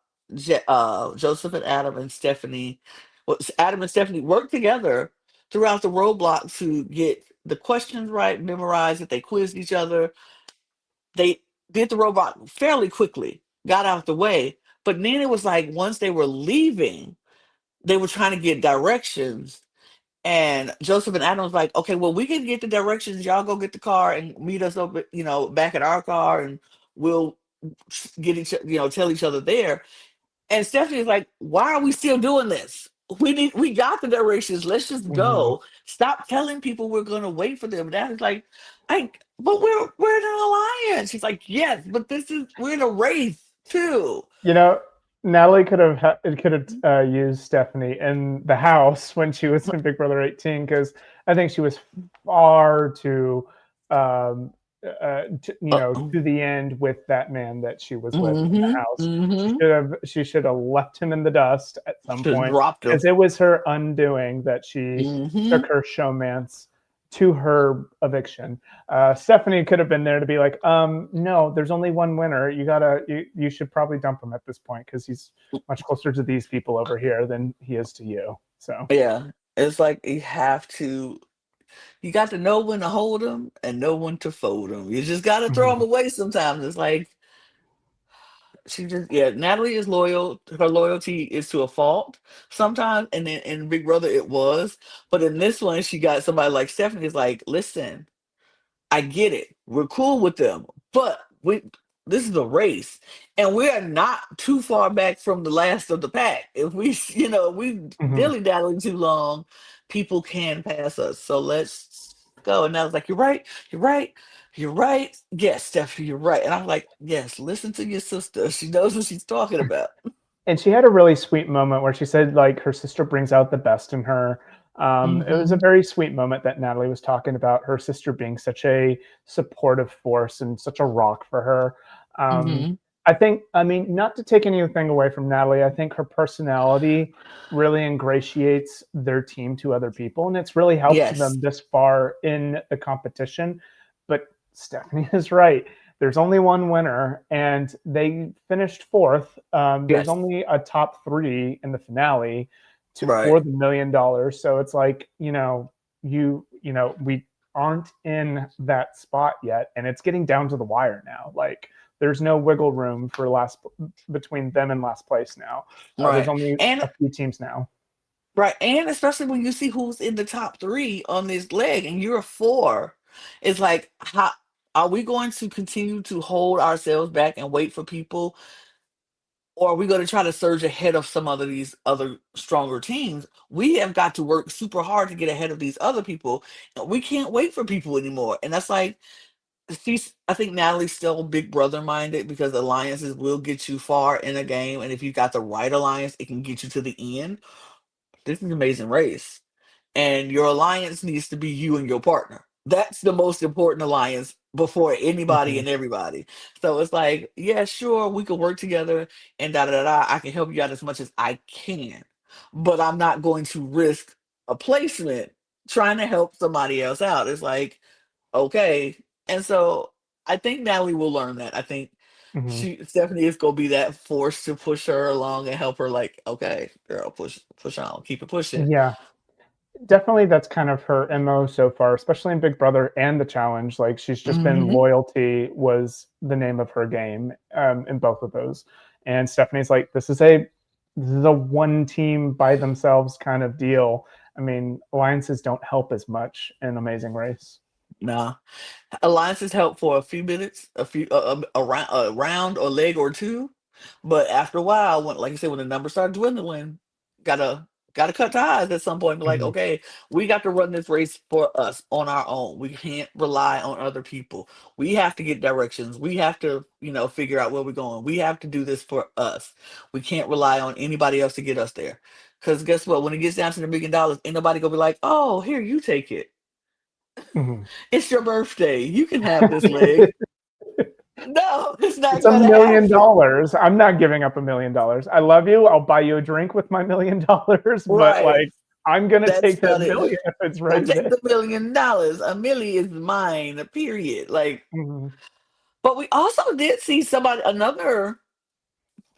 Joseph and Adam and Stephanie, well, Adam and Stephanie worked together throughout the roadblock to get the questions right, memorize it. They quizzed each other. They did the roadblock fairly quickly, got out the way. But then it was like once they were leaving, they were trying to get directions and Joseph and Adam was like, okay, well, we can get the directions. Y'all go get the car and meet us up, back at our car, and we'll get tell each other there. And Stephanie's like, why are we still doing this? We got the directions. Let's just Mhm. go. Stop telling people we're gonna wait for them. Dad's like, but we're in an alliance. She's like, yes, but we're in a race too. You know, Natalie could have used Stephanie in the house when she was in Big Brother 18 because I think she was far too, um, Uh-oh. to the end with that man that she was with in the Mm-hmm. house. She Mm-hmm. should have she should have left him in the dust at some Should have point dropped him. because it was her undoing that she Mm-hmm. took her showmance to her eviction. Stephanie could have been there to be like, no, there's only one winner. You should probably dump him at this point because he's much closer to these people over here than he is to you. So. Yeah. It's like you got to know when to hold them and know when to fold them. You just got to throw them Mhm. away sometimes. It's like, yeah, Natalie is loyal. Her loyalty is to a fault sometimes. And then in Big Brother, it was. But in this one, she got somebody like Stephanie is like, listen, I get it. We're cool with them, but this is a race, and we are not too far back from the last of the pack. If we Mhm. dilly dallying too long, people can pass us. So let's go. And I was like, you're right, you're right, you're right. Yes, Stephanie, you're right. And I'm like, yes, listen to your sister. She knows what she's talking about. And she had a really sweet moment where she said like her sister brings out the best in her. It was a Hmm. very sweet moment that Natalie was talking about her sister being such a supportive force and such a rock for her. Um, Hmm. I mean, not to take anything away from Natalie, I think her personality really ingratiates their team to other people, and it's really helped Yes. them this far in the competition. But Stephanie is right. There's only one winner, and they finished fourth. There's Yes. only a top three in the finale for Right. the $1 million. So it's like we aren't in that spot yet, and it's getting down to the wire now. Like there's no wiggle room for last between them and last place now. There's Right. only And a few teams now. right. And especially when you see who's in the top three on this leg and you're a four, it's like, how are we going to continue to hold ourselves back and wait for people? Or are we going to try to surge ahead of some of these other stronger teams? We have got to work super hard to get ahead of these other people. And we can't wait for people anymore. And that's like, I think Natalie's still big brother minded because alliances will get you far in a game. And if you got the right alliance, it can get you to the end. This is an amazing race. And your alliance needs to be you and your partner. That's the most important alliance before anybody Mhm. and everybody. So it's like, yeah, sure, we can work together and da da da da. I can help you out as much as I can, but I'm not going to risk a placement trying to help somebody else out. It's like, okay. And so I think Natalie will learn that. I think Mhm. Stephanie is gonna be that force to push her along and help her, like, okay, girl, push on, keep it pushing. Yeah, definitely that's kind of her MO so far, especially in Big Brother and the challenge. Like she's just been Hmm. loyalty was the name of her game in both of those. And Stephanie's like, this is a one team by themselves kind of deal. I mean, alliances don't help as much in Amazing Race. Nah. Alliances help for a few minutes, a round or leg or two, but after a while, when, like you said, when the numbers start dwindling, gotta gotta cut ties at some point. Be like, Mhm. okay, we got to run this race for us on our own. We can't rely on other people. We have to get directions. We have to, figure out where we're going. We have to do this for us. We can't rely on anybody else to get us there. Because guess what? When it gets down to the $1 million, ain't nobody gonna be like, oh, here, you take it. Mhm. It's your birthday. You can have this leg. No, it's It's not a gonna million happen. dollars. I'm not giving up $1 million. I love you. I'll buy you a drink with my $1 million, but Right. like I'm gonna That's take that not it. million if it's I'll right take there. the $1 million. A milli is mine, period. Like, Mhm. but we also did see another,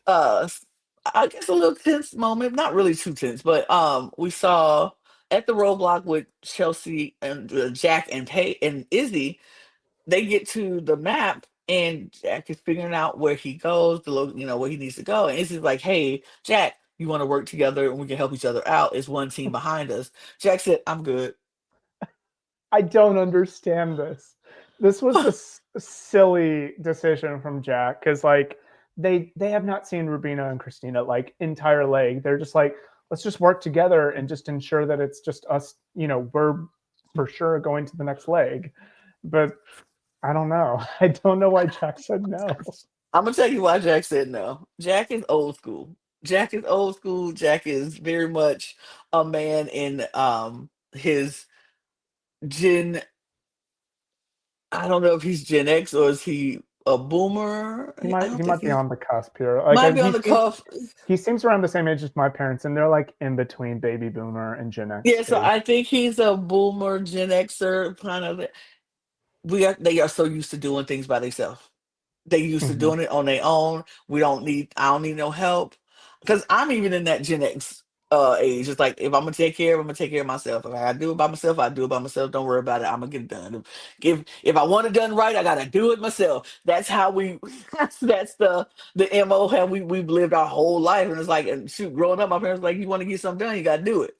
s- I guess a little tense moment. Not really too tense, but we saw at the roadblock with Chelsea and Jack and Izzy. They get to the map and Jack is figuring out where he goes, where he needs to go. And Izzy's like, hey, Jack, you want to work together and we can help each other out. It's one team behind us. Jack said, I'm good. I don't understand this. This was a silly decision from Jack because like they have not seen Rubina and Christina like entire leg. They're just like, let's just work together and just ensure that it's just us. We're for sure going to the next leg. But I don't know. I don't know why Jack said no. I'm gonna tell you why Jack said no. Jack is old school. Jack is old school. Jack is very much a man in his Gen. I don't know if he's Gen X or is he a boomer. He I might he don't think might be he on the cusp here. Like might be on the cuff. he seems around the same age as my parents, and they're like in between baby boomer and Gen X Yeah, so too. I think he's a boomer Gen Xer kind of. They are so used to doing things by themselves. They used to Mhm. doing it on their own. I don't need no help. Because I'm even in that Gen X age. It's like, if I'm gonna take care of myself. If I gotta do it by myself, I do it by myself. Don't worry about it. I'm gonna get it done. If I want it done right, I gotta do it myself. That's how we that's the MO how we've lived our whole life. And it's like, and shoot, growing up, my parents were like, you want to get something done, you gotta do it.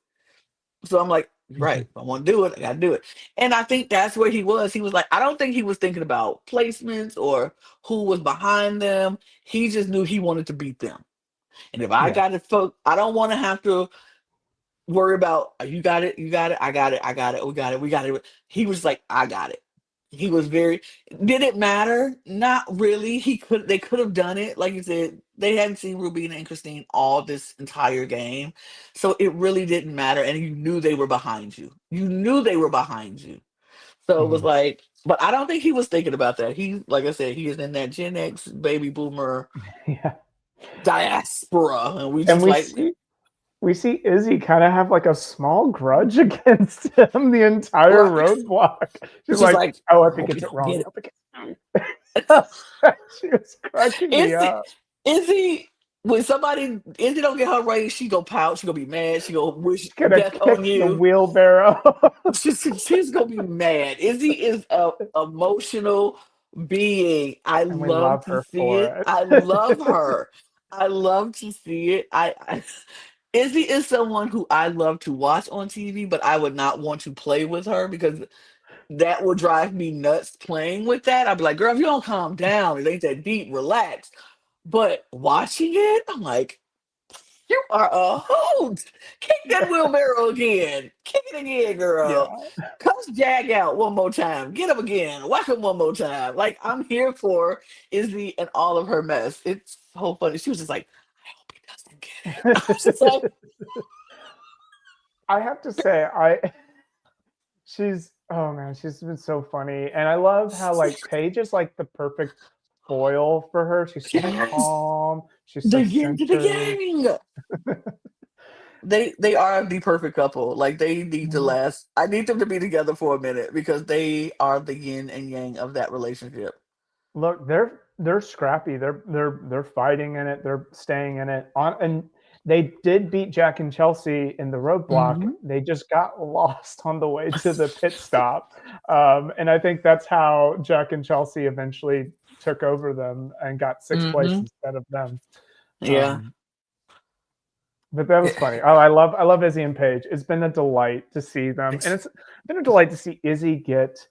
So I'm like, right, Mhm. if I want to do it, I got to do it. And I think that's where he was. He was like, I don't think he was thinking about placements or who was behind them. He just knew he wanted to beat them. And if I Yeah. got it, I don't want to have to worry about, you got it, you got it, I got it, I got it, we got it. He was like, I got it. He was very, did it matter? Not really. They could have done it. Like you said, they hadn't seen Rubina and Christine all this entire game. So it really didn't matter. And you knew they were behind you. You knew they were behind you. So it was Mhm. like, but I don't think he was thinking about that. He, like I said, he is in that Gen X baby boomer Yeah. diaspora. And we And just like, we see Izzy kind of have like a small grudge against him the entire right. roadblock. She's It's just like, like, "Oh, if I he hope you gets it don't wrong, get I it. hope he gets it." She was cracking me Is up. is he when somebody is he don't get her raise, she go pout, she gonna be mad, she gonna wish She's gonna death on kick the you. wheelbarrow. She's gonna be mad. Izzy is emotional. being. I and we love love to her see for it. it. I love her. I love to see it. Izzy is someone who I love to watch on TV, but I would not want to play with her because that would drive me nuts playing with that. I'd be like, girl, if you don't calm down, it ain't that deep, relax. But watching it, I'm like, you are a hoot. Kick that wheelbarrow again. Kick it again, girl. Yeah. Cuss Jag out one more time. Get him again. Whack him one more time. Like, I'm here for Izzy and all of her mess. It's so funny. She was just like, I hope he doesn't get it. I was just like, I have to say, she's oh man, she's been so funny, and I love how like Paige is like the perfect foil for her. She's so yes, calm. She's so the yin to the centered. yang. They are the perfect couple. Like they need to Mhm. last. I need them to be together for a minute because they are the yin and yang of that relationship. Look, they're scrappy. They're fighting in it. They're staying in it. And they did beat Jack and Chelsea in the roadblock. Hmm. They just got lost on the way to the pit stop, and I think that's how Jack and Chelsea eventually took over them and got sixth place Hmm. instead of them. Yeah. Um, but that was funny. Oh, I love Izzy and Paige. It's been a delight to see them, and It's, it's been a delight to see Izzy get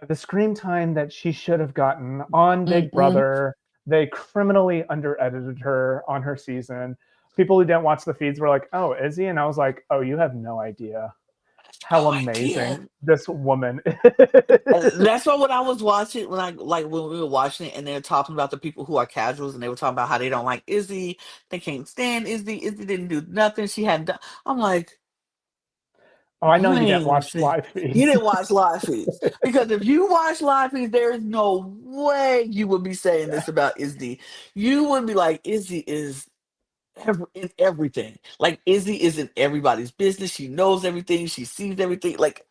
the screen time that she should have gotten on Big mm-mm. Brother. They criminally under-edited her on her season. People who didn't watch the feeds were like, "Oh, Izzy," and I was like, "Oh, you have no idea how No idea. amazing this woman And is." that's why when I was watching, when we were watching it, and they're talking about the people who are casuals, and they were talking about how they don't like Izzy, they can't stand Izzy. Izzy didn't do nothing. She had. I'm like, Oh, I know you you didn't ain't. watch live You feeds. didn't watch live feeds because if you watch live feeds, there is no way you would be saying Yeah, this about Izzy. You would be like, Izzy is in everything. Like Izzy is in everybody's business. She knows everything. She sees everything. Like,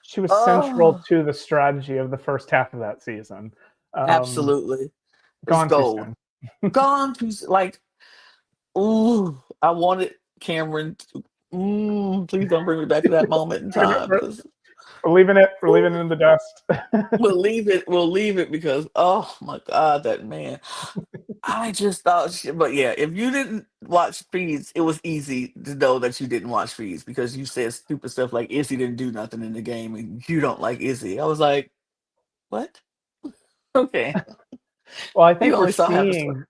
she was central oh, to the strategy of the first half of that season. Um, absolutely. It's Gone too gold. soon. Gone to like, ooh, I wanted Cameron to, please don't bring me back to that moment in We're, time we're, because we're leaving it. We're leaving it in the dust. we'll leave it. We'll leave it because oh my God, that man. I just thought, but yeah, if you didn't watch Feeds, it was easy to know that you didn't watch Feeds because you said stupid stuff like Izzy didn't do nothing in the game and you don't like Izzy. I was like, what? Okay, Well, I you think we're only saw half a story. seeing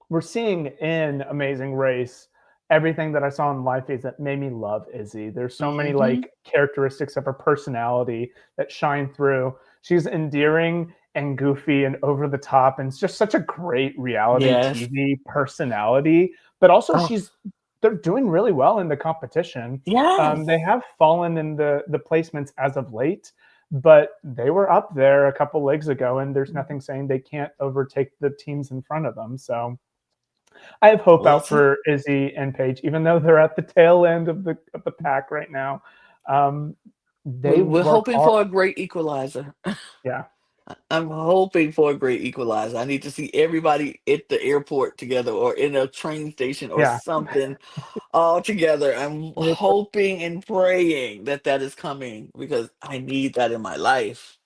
we're seeing in Amazing Race everything that I saw in live feeds that made me love Izzy. There's so many Hmm. like characteristics of her personality that shine through. She's endearing and goofy and over the top, and it's just such a great reality Yes. TV personality. But also, Oh, they're doing really well in the competition. They yes. have fallen in the placements as of late, but they were up there a couple legs ago, and there's nothing saying they can't overtake the teams in front of them. So I have hope We'll out see. for Izzy and Paige, even though they're at the tail end of the pack right now. Um, they We're work hoping hard. for a great equalizer. Yeah, I'm hoping for a great equalizer. I need to see everybody at the airport together or in a train station or yeah. something all together. I'm hoping and praying that that is coming because I need that in my life.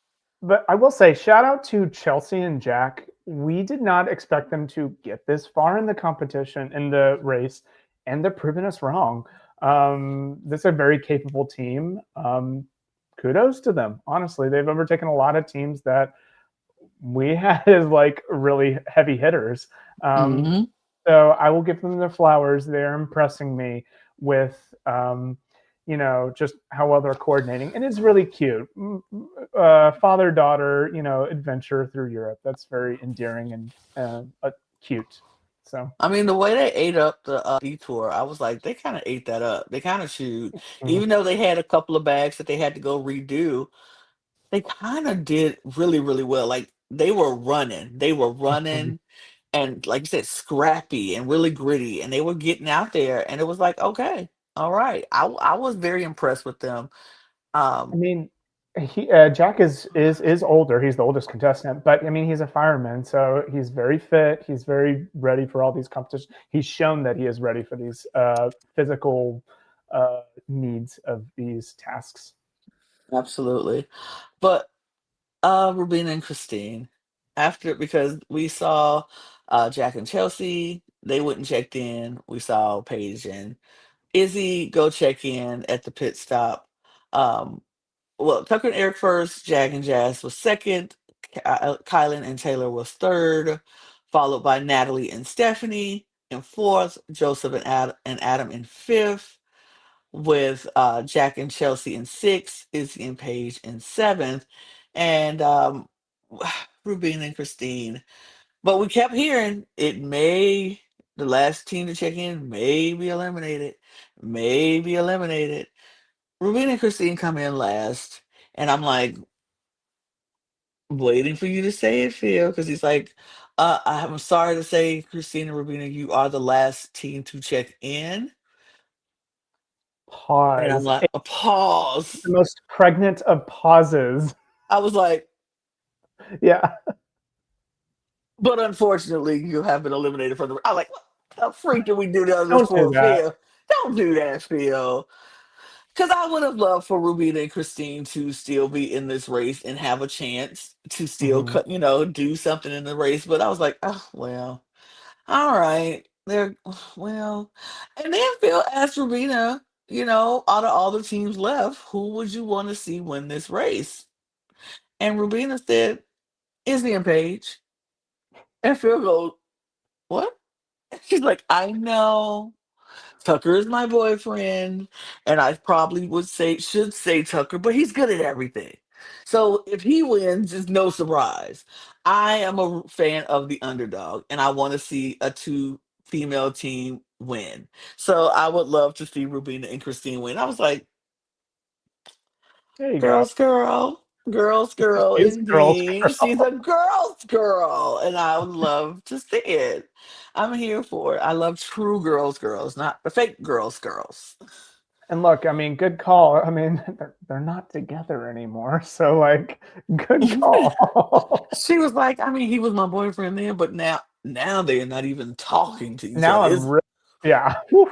But I will say, shout out to Chelsea and Jack. We did not expect them to get this far in the competition, in the race, and they're proving us wrong. This is a very capable team. Kudos to them. Honestly, they've overtaken a lot of teams that we had as like really heavy hitters. Um, Hmm. so I will give them their flowers. They're impressing me with, just how well they're coordinating, and it's really cute. Father daughter, adventure through Europe. That's very endearing and cute. So, I mean, the way they ate up the detour, I was like, they kind of ate that up. They kind of chewed, mhm. even though they had a couple of bags that they had to go redo. They kind of did really, really well. Like they were running, and like you said, scrappy and really gritty, and they were getting out there, and it was like, okay, all right. I was very impressed with them. I Um, mean, Jack is older. He's the oldest contestant, but I mean, he's a fireman, so he's very fit. He's very ready for all these competitions. He's shown that he is ready for these physical needs of these tasks. absolutely. But Rubina and Christine. after, because we saw Jack and Chelsea, they went and checked in. We saw Paige and Izzy go check in at the pit stop. Um, well, Tucker and Eric first, Jag and Jazz was second, Kylan and Taylor was third, followed by Natalie and Stephanie in fourth, Joseph and Adam in fifth, with Jack and Chelsea in sixth, Izzy and Paige in seventh, and Rubina and Christine. But we kept hearing the last team to check in may be eliminated, may be eliminated. Rubina and Christine come in last, and I'm like, waiting for you to say it, Phil, because he's like, I'm sorry to say, Christina Rubina, you are the last team to check in. And I'm Pause. like, a The pause. most pregnant of pauses. I was like, Yeah. but unfortunately, you have been eliminated from the. I'm like, what the freak did we do this Don't do for, that. Phil? Don't do that, Phil. Because I would have loved for Rubina and Christine to still be in this race and have a chance to still, Mhm. do something in the race. But I was like, oh, well. All right. They're well, and then Phil asked Rubina, out of all the teams left, who would you want to see win this race? And Rubina said, Izzy and Paige. And Phil goes, what? She's like, I know. Tucker is my boyfriend, and I probably should say Tucker, but he's good at everything. So if he wins, it's no surprise. I am a fan of the underdog, and I want to see a two female team win. So I would love to see Rubina and Christine win. I was like, There you go. girls, girls, girl, Is girls indeed. She's a girl. girl's girl, and I would love to see it. I'm here for it. I love true girls, not the fake girls. And look, I mean, good call. I mean, they're not together anymore. So like, good call. She was like, I mean, he was my boyfriend then, but now they are not even talking to each Now other. I'm yeah. Whew.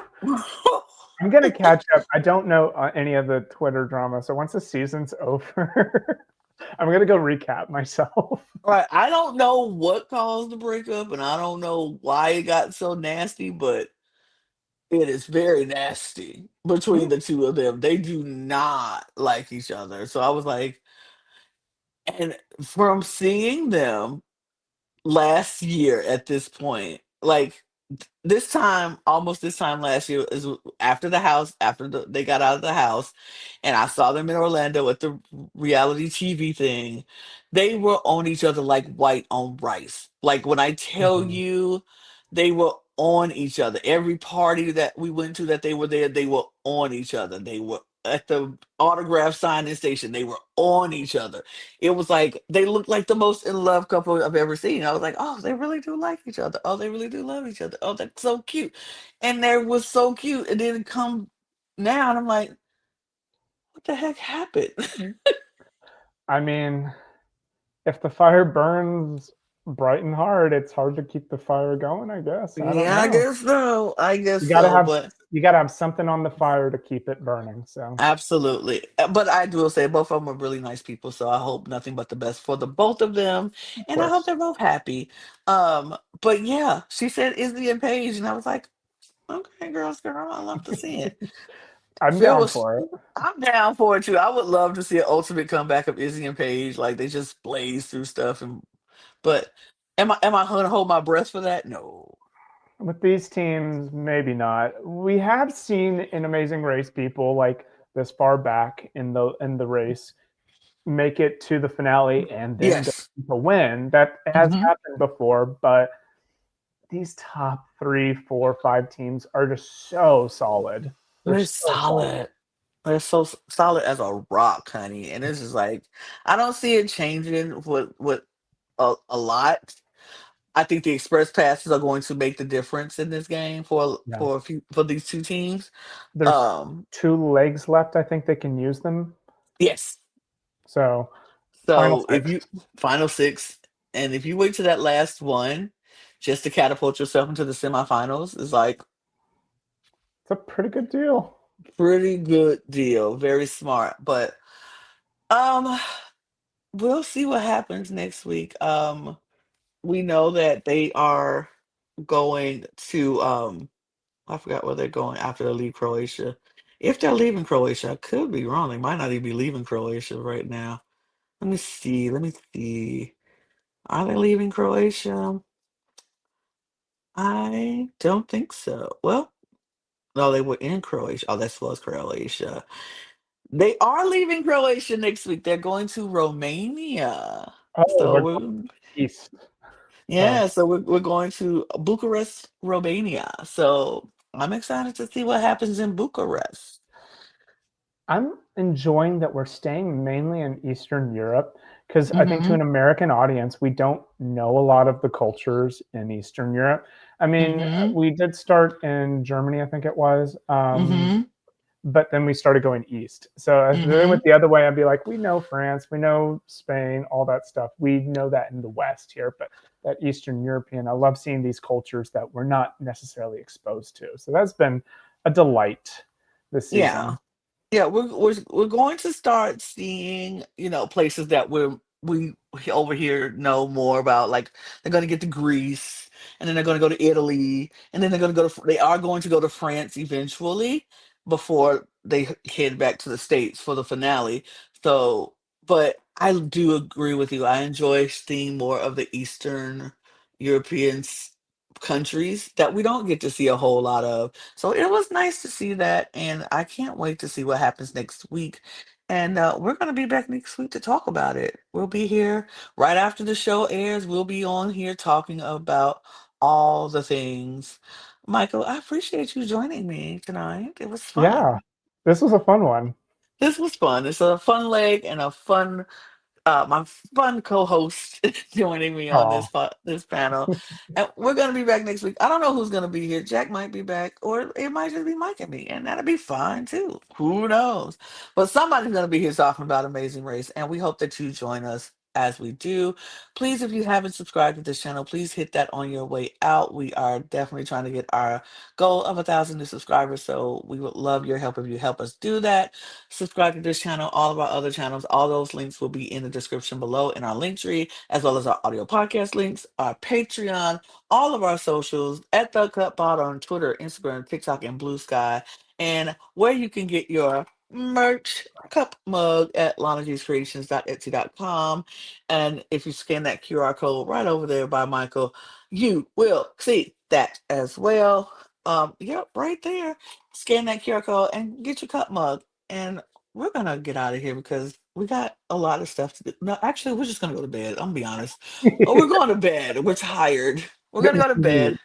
I'm gonna catch up. I don't know any of the Twitter drama, so once the season's over, I'm gonna go recap myself. Right. I don't know what caused the breakup, and I don't know why it got so nasty, but it is very nasty between the two of them. They do not like each other. So I was like, and from seeing them last year at this point, like this time, almost this time last year is after they got out of the house, and I saw them in Orlando at the reality TV thing. They were on each other like white on rice. Like when I tell Mhm. you, they were on each other. Every party that we went to that they were there, they were on each other. They were at the autograph signing station. They were on each other. It was like they looked like the most in love couple I've ever seen. I was like, oh, they really do like each other. Oh, they really do love each other. Oh, that's so cute. And they was so cute. And then it come now, and I'm like, what the heck happened? I mean, if the fire burns bright and hard, it's hard to keep the fire going, I guess. I don't Yeah, I know. guess so. I guess You gotta so. have But you gotta have something on the fire to keep it burning. So absolutely. But I will say both of them are really nice people. So I hope nothing but the best for the both of them. of And I hope course. they're both happy. But yeah, she said Izzy and Paige, and I was like, okay, girl, I love to see it. I'm Phil down was for it. I'm down for it too. I would love to see an ultimate comeback of Izzy and Paige. Like they just blaze through stuff, but am I gonna hold my breath for that? No. With these teams, maybe not. We have seen in Amazing Race people like this far back in the race make it to the finale and then go Yes. to win. That has Hmm. happened before, but these top three, four, five teams are just so solid. They're They're so solid. solid. They're so solid as a rock, honey. And it's just like I don't see it changing with a lot. I think the express passes are going to make the difference in this game Yeah. for a few for these two teams. There's Um, 2 legs left. I think they can use them. yes. So final So if six. you final six, and if you wait to that last one just to catapult yourself into the semifinals, is like It's a pretty good deal. pretty good deal. Very smart. But um we'll see what happens next week. we know that they are going to I forgot where they're going after they leave Croatia. If they're leaving Croatia, I could be wrong. They might not even be leaving Croatia right now. Let me see. Let me see. Are they leaving Croatia? I don't think so. Well, no, they were in Croatia. Oh, that was Croatia. They are leaving Croatia next week. They're going to Romania. Oh, So they're we're going east. So yeah, so we're going to Bucharest, Romania. So I'm excited to see what happens in Bucharest. I'm enjoying that we're staying mainly in Eastern Europe because I think to Mm-hmm. an American audience, we don't know a lot of the cultures in Eastern Europe. I mean, Mm-hmm. we did start in Germany, I think it was, Mm-hmm. but then we started going east. So if they Mm-hmm. went the other way, I'd be like, we know France, we know Spain, all that stuff. We know that in the West here, but that Eastern European, I love seeing these cultures that we're not necessarily exposed to. So that's been a delight this Yeah. season. Yeah, we're going to start seeing, places that we over here know more about. Like they're going to get to Greece, and then they're going to go to Italy, and then they are going to go to France eventually before they head back to the States for the finale. So, but I do agree with you. I enjoy seeing more of the Eastern European countries that we don't get to see a whole lot of. So it was nice to see that, and I can't wait to see what happens next week. And we're going to be back next week to talk about it. We'll be here right after the show airs. We'll be on here talking about all the things. Michael, I appreciate you joining me tonight. It was Yeah, fun. this was a fun one. This was fun. It's a fun leg and a fun my fun co-host joining me on Oh, this panel, and we're gonna be back next week. I don't know who's gonna be here. Jack might be back, or it might just be Mike and me, and that'll be fine too. Who knows? But somebody's gonna be here talking about Amazing Race, and we hope that you join us as we do. Please, if you haven't subscribed to this channel, please hit that on your way out. We are definitely trying to get our goal of 1,000 new subscribers, so we would love your help if you help us do that. Subscribe to this channel, all of our other channels. All those links will be in the description below in our link tree, as well as our audio podcast links, our Patreon, all of our socials at The Cut Pod on Twitter, Instagram, TikTok, and Blue Sky, and where you can get your merch cup mug at lanagcreations.etsy.com. And if you scan that QR code right over there by Michael, you will see that as well. Yep, right there. Scan that QR code and get your cup mug. And we're gonna get out of here because we got a lot of stuff to do. No, actually, we're just gonna go to bed. I'm gonna be honest. Oh, we're going to bed. We're tired. We're gonna getting go to sleepy. bed.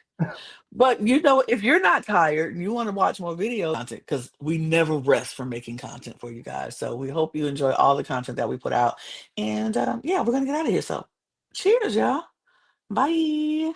But if you're not tired and you want to watch more videos, content, because we never rest from making content for you guys. So we hope you enjoy all the content that we put out. And yeah, we're gonna get out of here. So cheers, y'all. Bye.